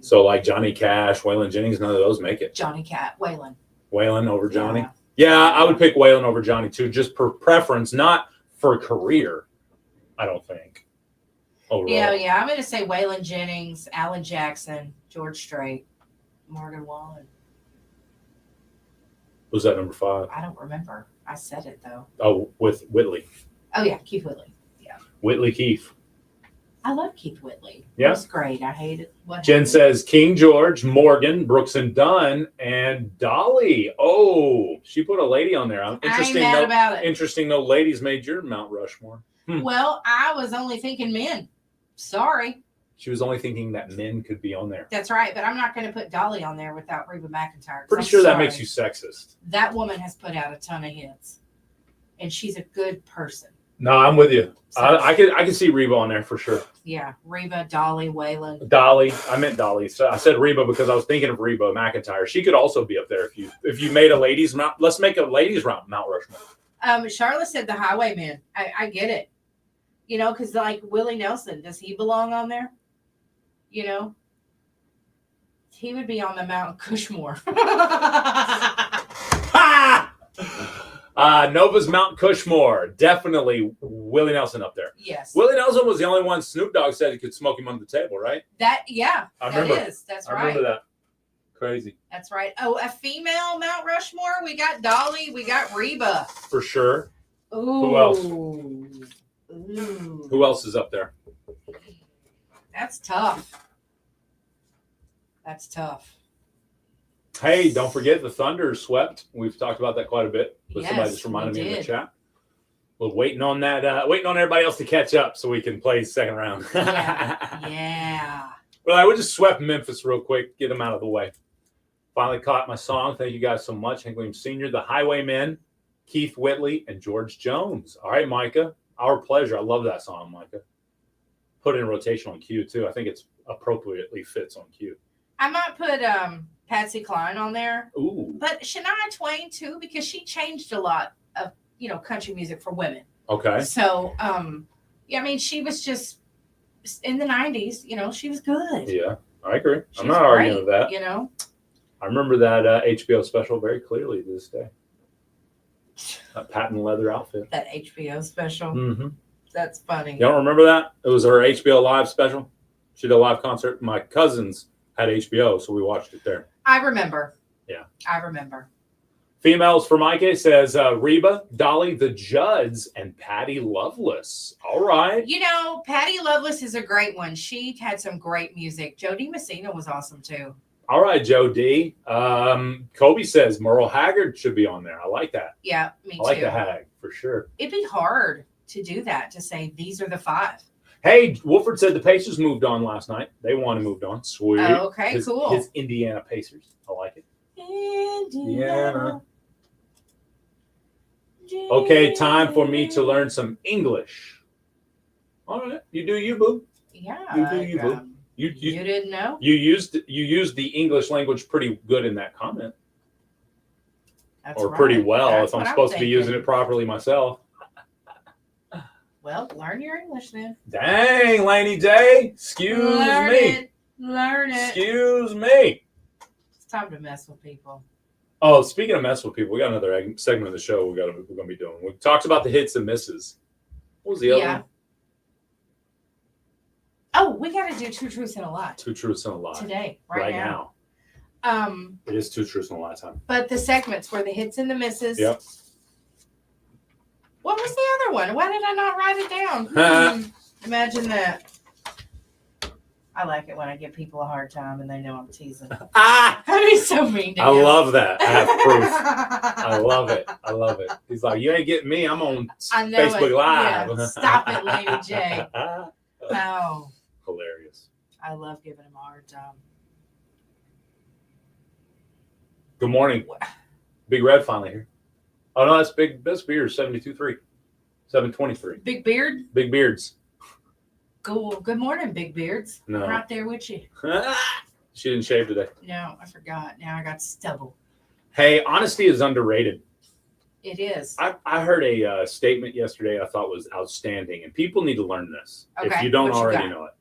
So like Johnny Cash, Waylon Jennings, none of those make it. Johnny Waylon. Waylon over Johnny. Yeah, I would pick Waylon over Johnny too, just per preference, not for career. I don't think. Overall. Yeah. I'm gonna say Waylon Jennings, Alan Jackson, George Strait, Morgan Wallen. Who's that number 5? I don't remember. I said it though. Oh, with Whitley. Oh yeah, Keith Whitley. Yeah. Whitley Keith. I love Keith Whitley. Yeah. That's great. I hate it. Jen says King George, Morgan, Brooks and Dunn, and Dolly. Oh, she put a lady on there. Interesting. I ain't mad about it. Interesting. No ladies made your Mount Rushmore. Well, I was only thinking men. Sorry. She was only thinking that men could be on there. That's right, but I'm not going to put Dolly on there without Reba McEntire. Pretty sure that makes you sexist. That woman has put out a ton of hits, and she's a good person. No, I'm with you. I can see Reba on there for sure. Yeah, Reba, Dolly, Waylon. Dolly, I meant Dolly. So I said Reba because I was thinking of Reba McEntire. She could also be up there if you made a ladies Mount. Let's make a ladies Mount Rushmore. Charlotte said the Highwaymen. I get it. You know, because like Willie Nelson, does he belong on there? You know, he would be on the Mount Cushmore. Nova's Mount Cushmore. Definitely Willie Nelson up there. Yes. Willie Nelson was the only one Snoop Dogg said he could smoke him on the table, right? That's I right. remember that. Crazy. That's right. Oh, a female Mount Rushmore. We got Dolly. We got Reba. For sure. Ooh. Who else? Ooh. Who else is up there? That's tough. That's tough. Hey, don't forget the Thunder swept. We've talked about that quite a bit. But Yes, somebody just reminded we me in the did. chat. We're waiting on that, waiting on everybody else to catch up so we can play second round. Yeah. Well, I would just swept Memphis real quick, get them out of the way. Finally caught my song. Thank you guys so much. Hank Williams Sr., the Highwaymen, Keith Whitley, and George Jones. All right, Micah. Our pleasure. I love that song, Micah. Put it in rotation on cue, too. I think it's appropriately fits on cue. I might put Patsy Cline on there. Ooh. But Shania Twain, too, because she changed a lot of, country music for women. Okay. So, yeah, I mean, she was just in the 90s, she was good. Yeah, I agree. She's I'm not arguing great, with that. I remember that HBO special very clearly to this day. That patent leather outfit. That HBO special. Mm-hmm. That's funny. You don't remember that? It was her HBO Live special. She did a live concert. My cousins had HBO, so we watched it there. I remember. Yeah. I remember. Females for Mike says Reba, Dolly, the Judds, and Patty Loveless. All right. Patty Loveless is a great one. She had some great music. Jody Messina was awesome, too. All right, Joe D. Kobe says Merle Haggard should be on there. I like that. Yeah, me too. I like the Hag, for sure. It'd be hard to do that, to say these are the 5. Hey, Wolford said the Pacers moved on last night. They won and moved on. Sweet. Oh, okay, cool. His Indiana Pacers. I like it. Indiana. Okay, time for me to learn some English. All right, you do you, boo. Yeah. You do you, boo. You didn't know? You used the English language pretty good in that comment. That's or right. pretty well That's if I'm what supposed to be thinking. using it properly myself. Well, learn your English then. Dang, Laney J. Excuse Learn me. it. Learn it. Excuse me. It's time to mess with people. Oh, speaking of mess with people, we got another segment of the show we're going to be doing. We talked about the hits and misses. What was the other one? Oh, we got to do 2 truths and a lie. 2 truths and a lie. Today, right now. It is 2 truths and a lie time. But the segments were the hits and the misses. Yep. What was the other one? Why did I not write it down? Imagine that. I like it when I give people a hard time and they know I'm teasing. Ah! I'd be so mean to I you. love that. I have proof. I love it. I love it. He's like, you ain't getting me. I'm on I know Facebook it. Live. Yeah. Stop it, Laney J. Oh, Hilarious. I love giving him a hard time. Good morning. Big Red finally here. Oh no, that's Big Best Beard 72.3. 723. Big Beard. Big Beards. Cool. Good morning, Big Beards. No. I'm right there with you. She didn't shave today. No, I forgot. Now I got stubble. Hey, honesty is underrated. It is. I heard a statement yesterday I thought was outstanding, and people need to learn this if Okay, you don't what you already got? know it.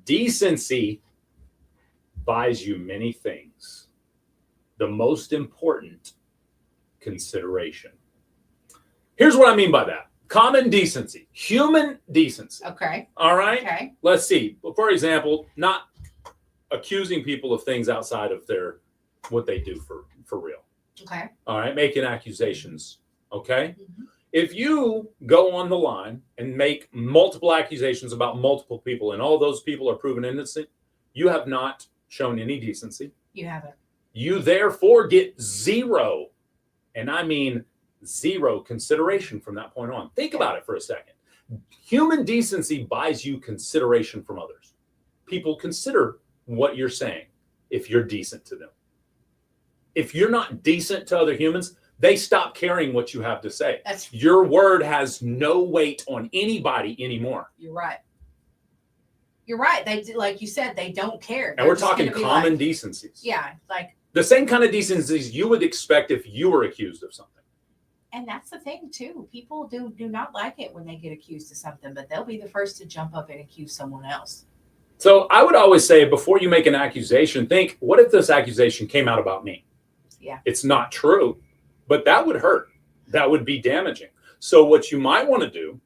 Decency buys you many things. The most important, consideration. Here's what I mean by that. Common decency, human decency. Okay. All right. Okay. Let's see. For example, not accusing people of things outside of their what they do for real. Okay. All right, making accusations. Okay. If you go on the line and make multiple accusations about multiple people and all those people are proven innocent, you have not shown any decency. You haven't. You therefore get zero, and I mean zero consideration from that point on. Think about it for a second. Human decency buys you consideration from others. People consider what you're saying if you're decent to them. If you're not decent to other humans, they stop caring what you have to say. Your word has no weight on anybody anymore. You're right. You're right. They do, like you said, they don't care. And They're we're just talking gonna be common like, decencies. Yeah, like, The same kind of decencies you would expect if you were accused of something. and that's the thing too. People do not like it when they get accused of something, but they'll be the first to jump up and accuse someone else. So I would always say before you make an accusation, think, what if this accusation came out about me? Yeah. It's not true, but that would hurt. That would be damaging. So what you might want to do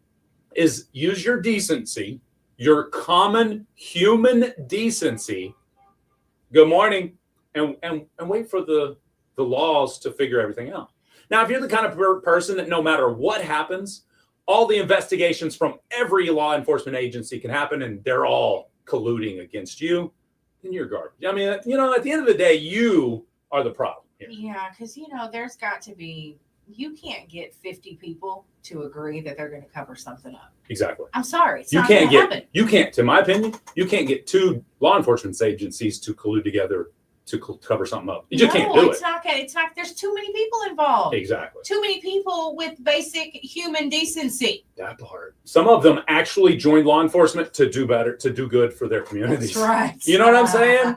is use your decency, your common human decency. Good morning, and wait for the laws to figure everything out. Now, if you're the kind of person that no matter what happens, all the investigations from every law enforcement agency can happen and they're all colluding against you, then you're garbage. I mean, you know, at the end of the day, you are the problem here. Yeah, because there's got to be. You can't get 50 people to agree that they're going to cover something up. Exactly. I'm sorry. It's You not can't going to happen. to my opinion, you can't get two law enforcement agencies to collude together to cover something up. You just can't do it's it. not. It's not. There's too many people involved. Exactly. Too many people with basic human decency. That part. Some of them actually joined law enforcement to do better, to do good for their communities. That's right. You know what I'm saying?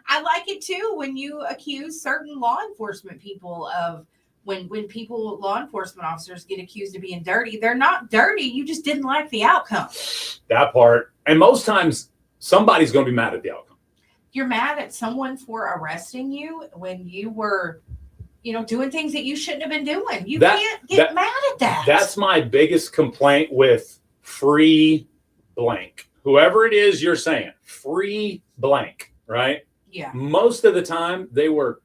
I like it too when you accuse certain law enforcement people of when law enforcement officers get accused of being dirty. They're not dirty. You just didn't like the outcome. That part. And most times somebody's going to be mad at the outcome. You're mad at someone for arresting you when you were, doing things that you shouldn't have been doing. You can't get mad at that. That's my biggest complaint with free blank. Whoever it is you're saying, free blank, right? Yeah. Most of the time they were,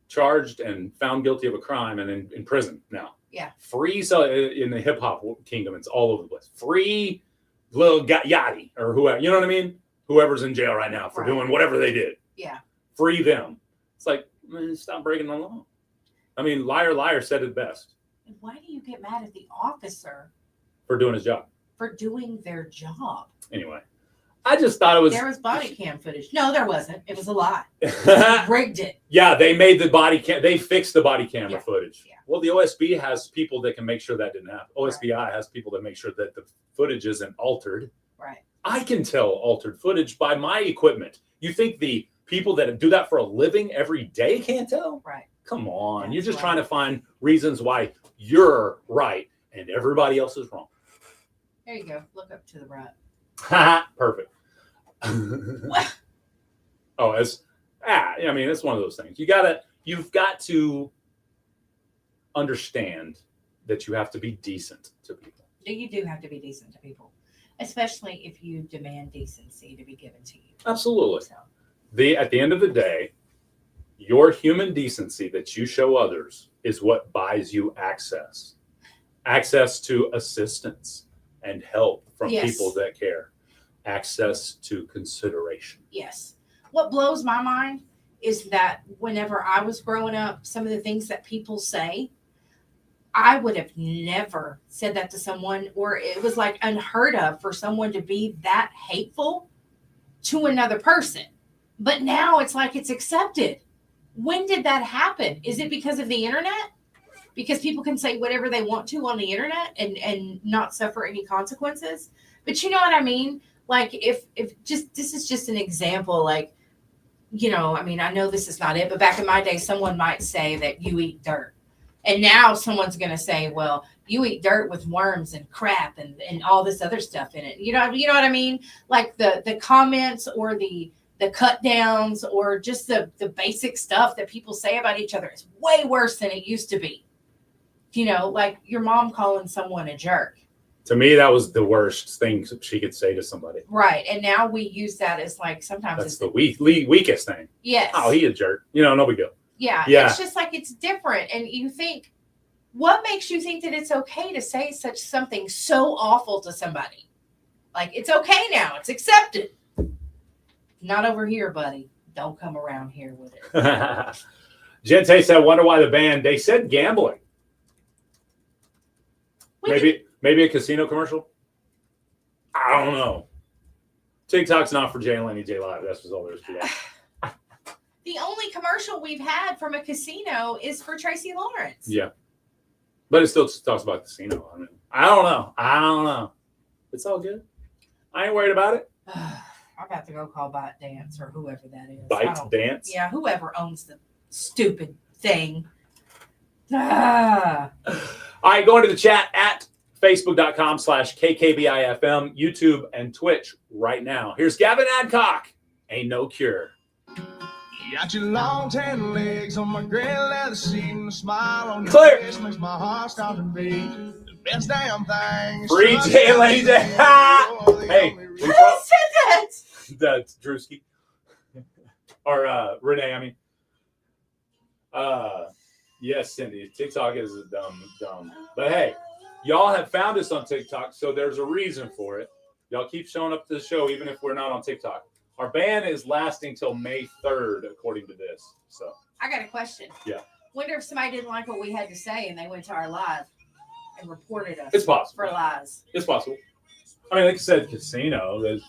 charged and found guilty of a crime and in prison now. Yeah. Free, so in the hip hop kingdom, it's all over the place. Free Lil Yachty or whoever, you know what I mean? Whoever's in jail right now for doing whatever they did. Yeah. Free them. It's like, man, stop breaking the law. I mean, liar said it best Why do you get mad at the officer for doing his job. for doing their job? Anyway, I just thought it was. There was body cam footage. No, there wasn't. It was a lie. Rigged it. Yeah, they made the body cam. They fixed the body camera footage. Yeah. Well, the OSB has people that can make sure that didn't happen. OSBI has people that make sure that the footage isn't altered. Right. I can tell altered footage by my equipment. You think the people that do that for a living every day can't tell? Right. Come on. You're just trying to find reasons why you're right and everybody else is wrong. There you go. Look up to the right. Perfect. I mean, it's one of those things. You've got to understand that you have to be decent to people. You do have to be decent to people, especially if you demand decency to be given to you. Absolutely. At the end of the day, your human decency that you show others is what buys you access to assistance, and help from Yes. people that care. Access to consideration. Yes. What blows my mind is that whenever I was growing up, some of the things that people say, I would have never said that to someone, or it was like unheard of for someone to be that hateful to another person. But now it's like it's accepted. When did that happen? Is it because of the internet? Because people can say whatever they want to on the internet and not suffer any consequences? But you know what I mean? Like if just this is just an example, like, you know, I mean, I know this is not it, but back in my day, someone might say that you eat dirt. And now someone's going to say, well, you eat dirt with worms and crap and all this other stuff in it. You know what I mean? Like the comments or the cut downs or just the basic stuff that people say about each other is way worse than it used to be. You know, like your mom calling someone a jerk. To me, that was the worst thing she could say to somebody. Right. And now we use that as like sometimes That's it's the weakest thing. Yes. Oh, he a jerk. You know, no big deal. Yeah. Yeah. It's just like it's different. And you think, what makes you think that it's okay to say something so awful to somebody? Like, it's okay now. It's accepted. Not over here, buddy. Don't come around here with it. Gente said, wonder why the band, they said gambling. Maybe a casino commercial? I don't know. TikTok's not for Jay and Laney J Live. That's all there is to that. The only commercial we've had from a casino is for Tracy Lawrence. Yeah. But it still talks about casino. I mean, I don't know. It's all good. I ain't worried about it. I'm about to go call Bite Dance or whoever that is. Bite Dance? Yeah, whoever owns the stupid thing. Ah. All right, go into the chat at facebook.com/KKBIFM, YouTube, and Twitch right now. Here's Gavin Adcock. Ain't no cure. Got your long tan legs on my gray leather seat and a smile on your Clear. face makes my heart start to beat. The best damn thing. Free Jay and Laney J. Hey, Who said that? That's Drewski. Or Renee, I mean. Yes, Cindy. TikTok is dumb. But hey, y'all have found us on TikTok, so there's a reason for it. Y'all keep showing up to the show even if we're not on TikTok. Our ban is lasting till May 3rd, according to this. So I got a question. yeah, Wonder if somebody didn't like what we had to say and they went to our live and reported us. It's possible. For lies. It's possible. I mean, like I said, casino. It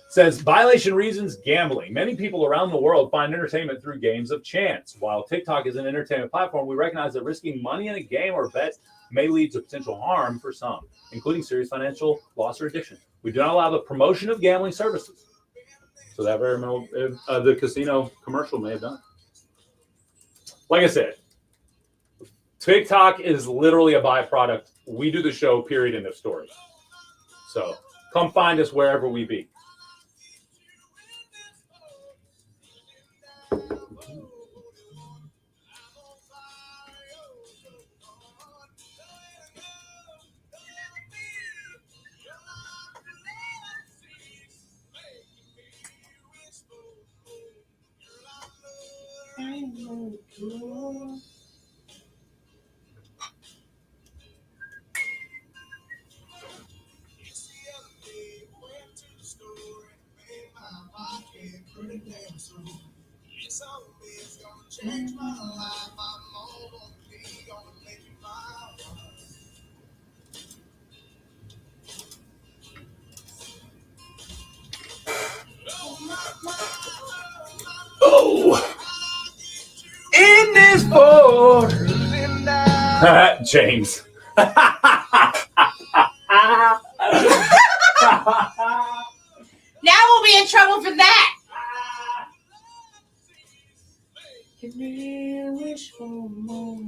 says violation reasons gambling. Many people around the world find entertainment through games of chance. While TikTok is an entertainment platform, we recognize that risking money in a game or bet may lead to potential harm for some, including serious financial loss or addiction. We do not allow the promotion of gambling services. So that very the casino commercial may have done. Like I said, TikTok is literally a byproduct. We do the show, period, end of story. So come find us wherever we be. Oh, in this boat, James. Now we'll be in trouble for that. Give me a wish for more.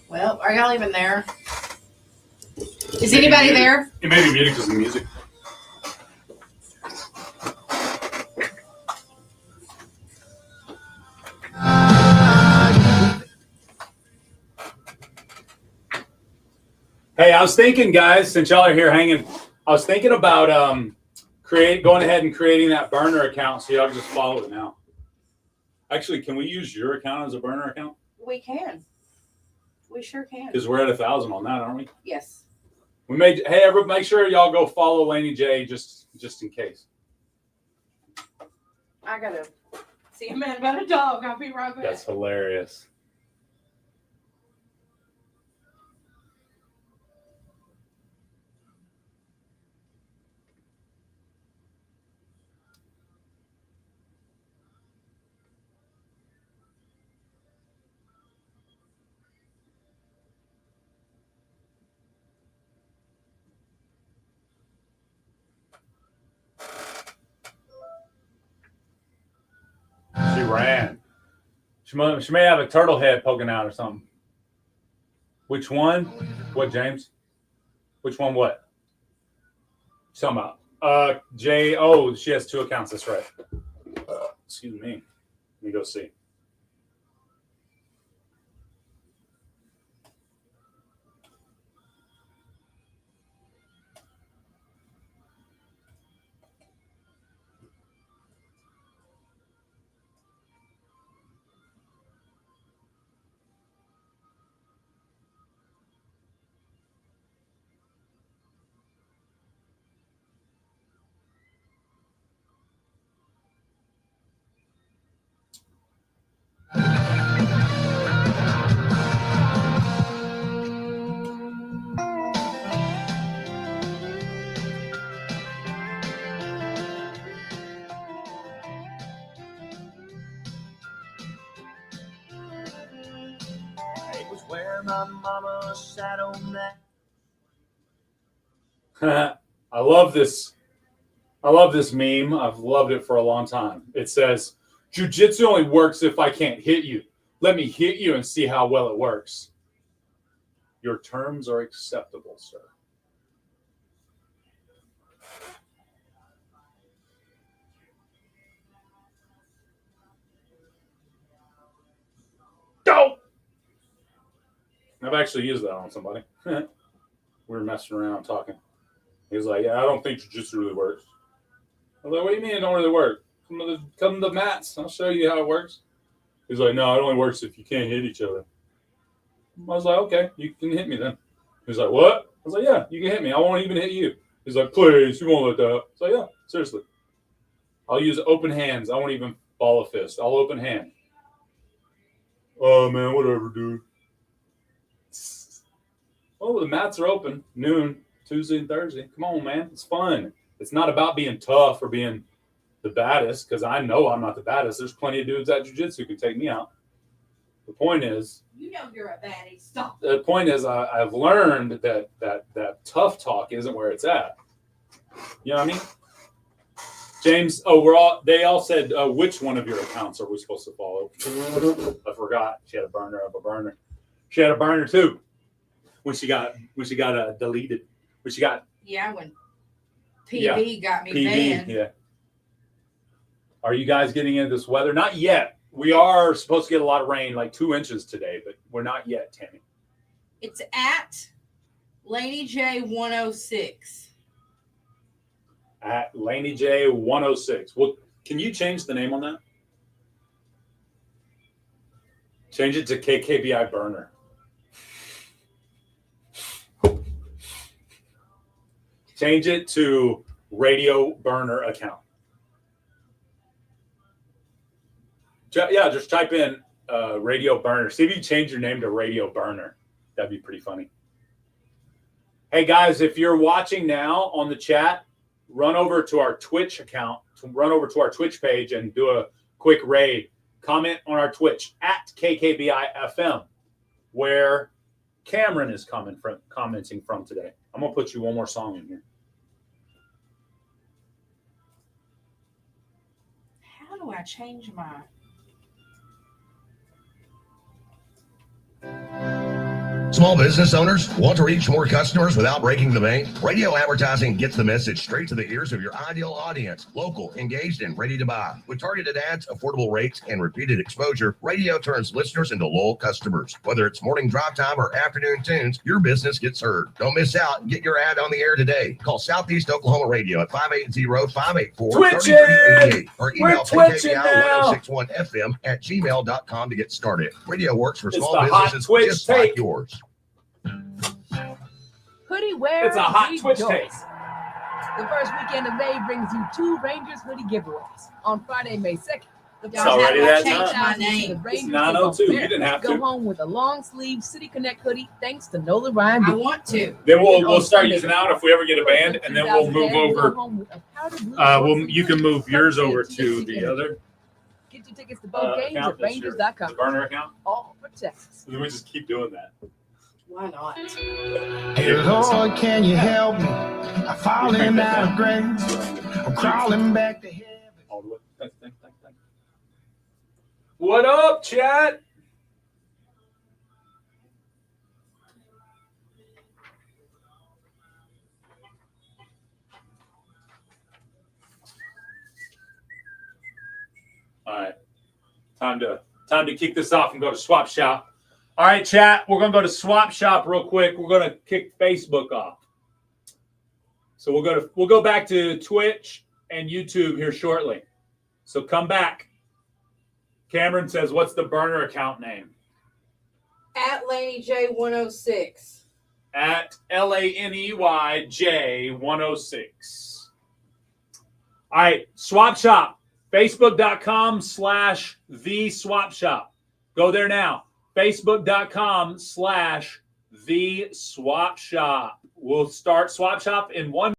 Well, are y'all even there? Is anybody there? It may be muted because of the music. Hey, I was thinking, guys, since y'all are here hanging, I was thinking about going ahead and creating that burner account so y'all can just follow it now. Actually, can we use your account as a burner account? We can. We sure can. Because we're at 1,000 on that, aren't we? Yes. We made. Hey, everybody, make sure y'all go follow Laney J just in case. I gotta see a man about a dog. I'll be right back. That's hilarious. She ran. She may have a turtle head poking out or something. Which one? What, James? Which one? What? Talking about? Jay. Oh, she has 2 accounts. That's right. Excuse me. Let me go see. It was where my mama sat on that. I love this. I love this meme. I've loved it for a long time. It says, "Jiu-jitsu only works if I can't hit you. Let me hit you and see how well it works." Your terms are acceptable, sir. Go! I've actually used that on somebody. We were messing around talking. He was like, "Yeah, I don't think jiu-jitsu really works." I was like, "What do you mean it don't really work? Come to the mats. I'll show you how it works." He's like, "No, it only works if you can't hit each other." I was like, "Okay, you can hit me then." He's like, "What?" I was like, "Yeah, you can hit me. I won't even hit you." He's like, "Please, you won't let that." I was like, "Yeah, seriously. I'll use open hands. I won't even ball a fist. I'll open hand." "Oh, man, whatever, dude." Oh, the mats are open noon, Tuesday and Thursday. Come on, man. It's fun. It's not about being tough or being the baddest, because I know I'm not the baddest. There's plenty of dudes at jiu-jitsu who can take me out. The point is, you know you're a baddie. Stop. The point is, I've learned that tough talk isn't where it's at. You know what I mean? James, they all said, which one of your accounts are we supposed to follow? I forgot. She had a burner of a burner. She had a burner too. When she got deleted. When she got when PB got me banned. Yeah. Are you guys getting into this weather? Not yet. We are supposed to get a lot of rain, like 2 inches today, but we're not yet, Tammy. It's at Laney J 106. At Laney J 106. Well, can you change the name on that? Change it to KKBI Burner. Change it to Radio Burner account. Yeah, just type in Radio Burner. See if you change your name to Radio Burner. That'd be pretty funny. Hey guys, if you're watching now on the chat, run over to our Twitch account, run over to our Twitch page and do a quick raid. Comment on our Twitch at KKBI-FM, where Cameron is commenting from today. I'm going to put you one more song in here. How do I change my... Small business owners want to reach more customers without breaking the bank? Radio advertising gets the message straight to the ears of your ideal audience, local, engaged, and ready to buy. With targeted ads, affordable rates, and repeated exposure, radio turns listeners into loyal customers. Whether it's morning drive time or afternoon tunes, your business gets heard. Don't miss out and get your ad on the air today. Call Southeast Oklahoma Radio at 580-584-3388 or email KKBI1061fm@gmail.com to get started. Radio works for small businesses just like yours. Hoodie wear. It's a hot Twitch rejoice. take. The first weekend of May brings you 2 Rangers hoodie giveaways. On Friday, May 2nd, the It's already that $5 time. challenge to the It's Rangers 9:02. is on You didn't have Go to. home with a long sleeve City Connect hoodie thanks to Nola Ryan. I want to. Then we'll start using out if we ever get a band, and then we'll move over. You can move yours over to the other Get your tickets to both games account. at That's your Rangers.com. burner account. All for Texas. Then we just keep doing that. Why not? Hey Lord, can you help me? I'm falling out of grace. I'm crawling back to heaven. All the way. Thank. What up, chat? All right. Time to kick this off and go to Swap Shop. All right, chat. We're gonna go to Swap Shop real quick. We're gonna kick Facebook off. So we'll go back to Twitch and YouTube here shortly. So come back. Cameron says, "What's the burner account name?" At Laney J 106. At LANEYJ106. All right, Swap Shop. Facebook.com/TheSwapShop. Go there now. Facebook.com/TheSwapShop. We'll start Swap Shop in 1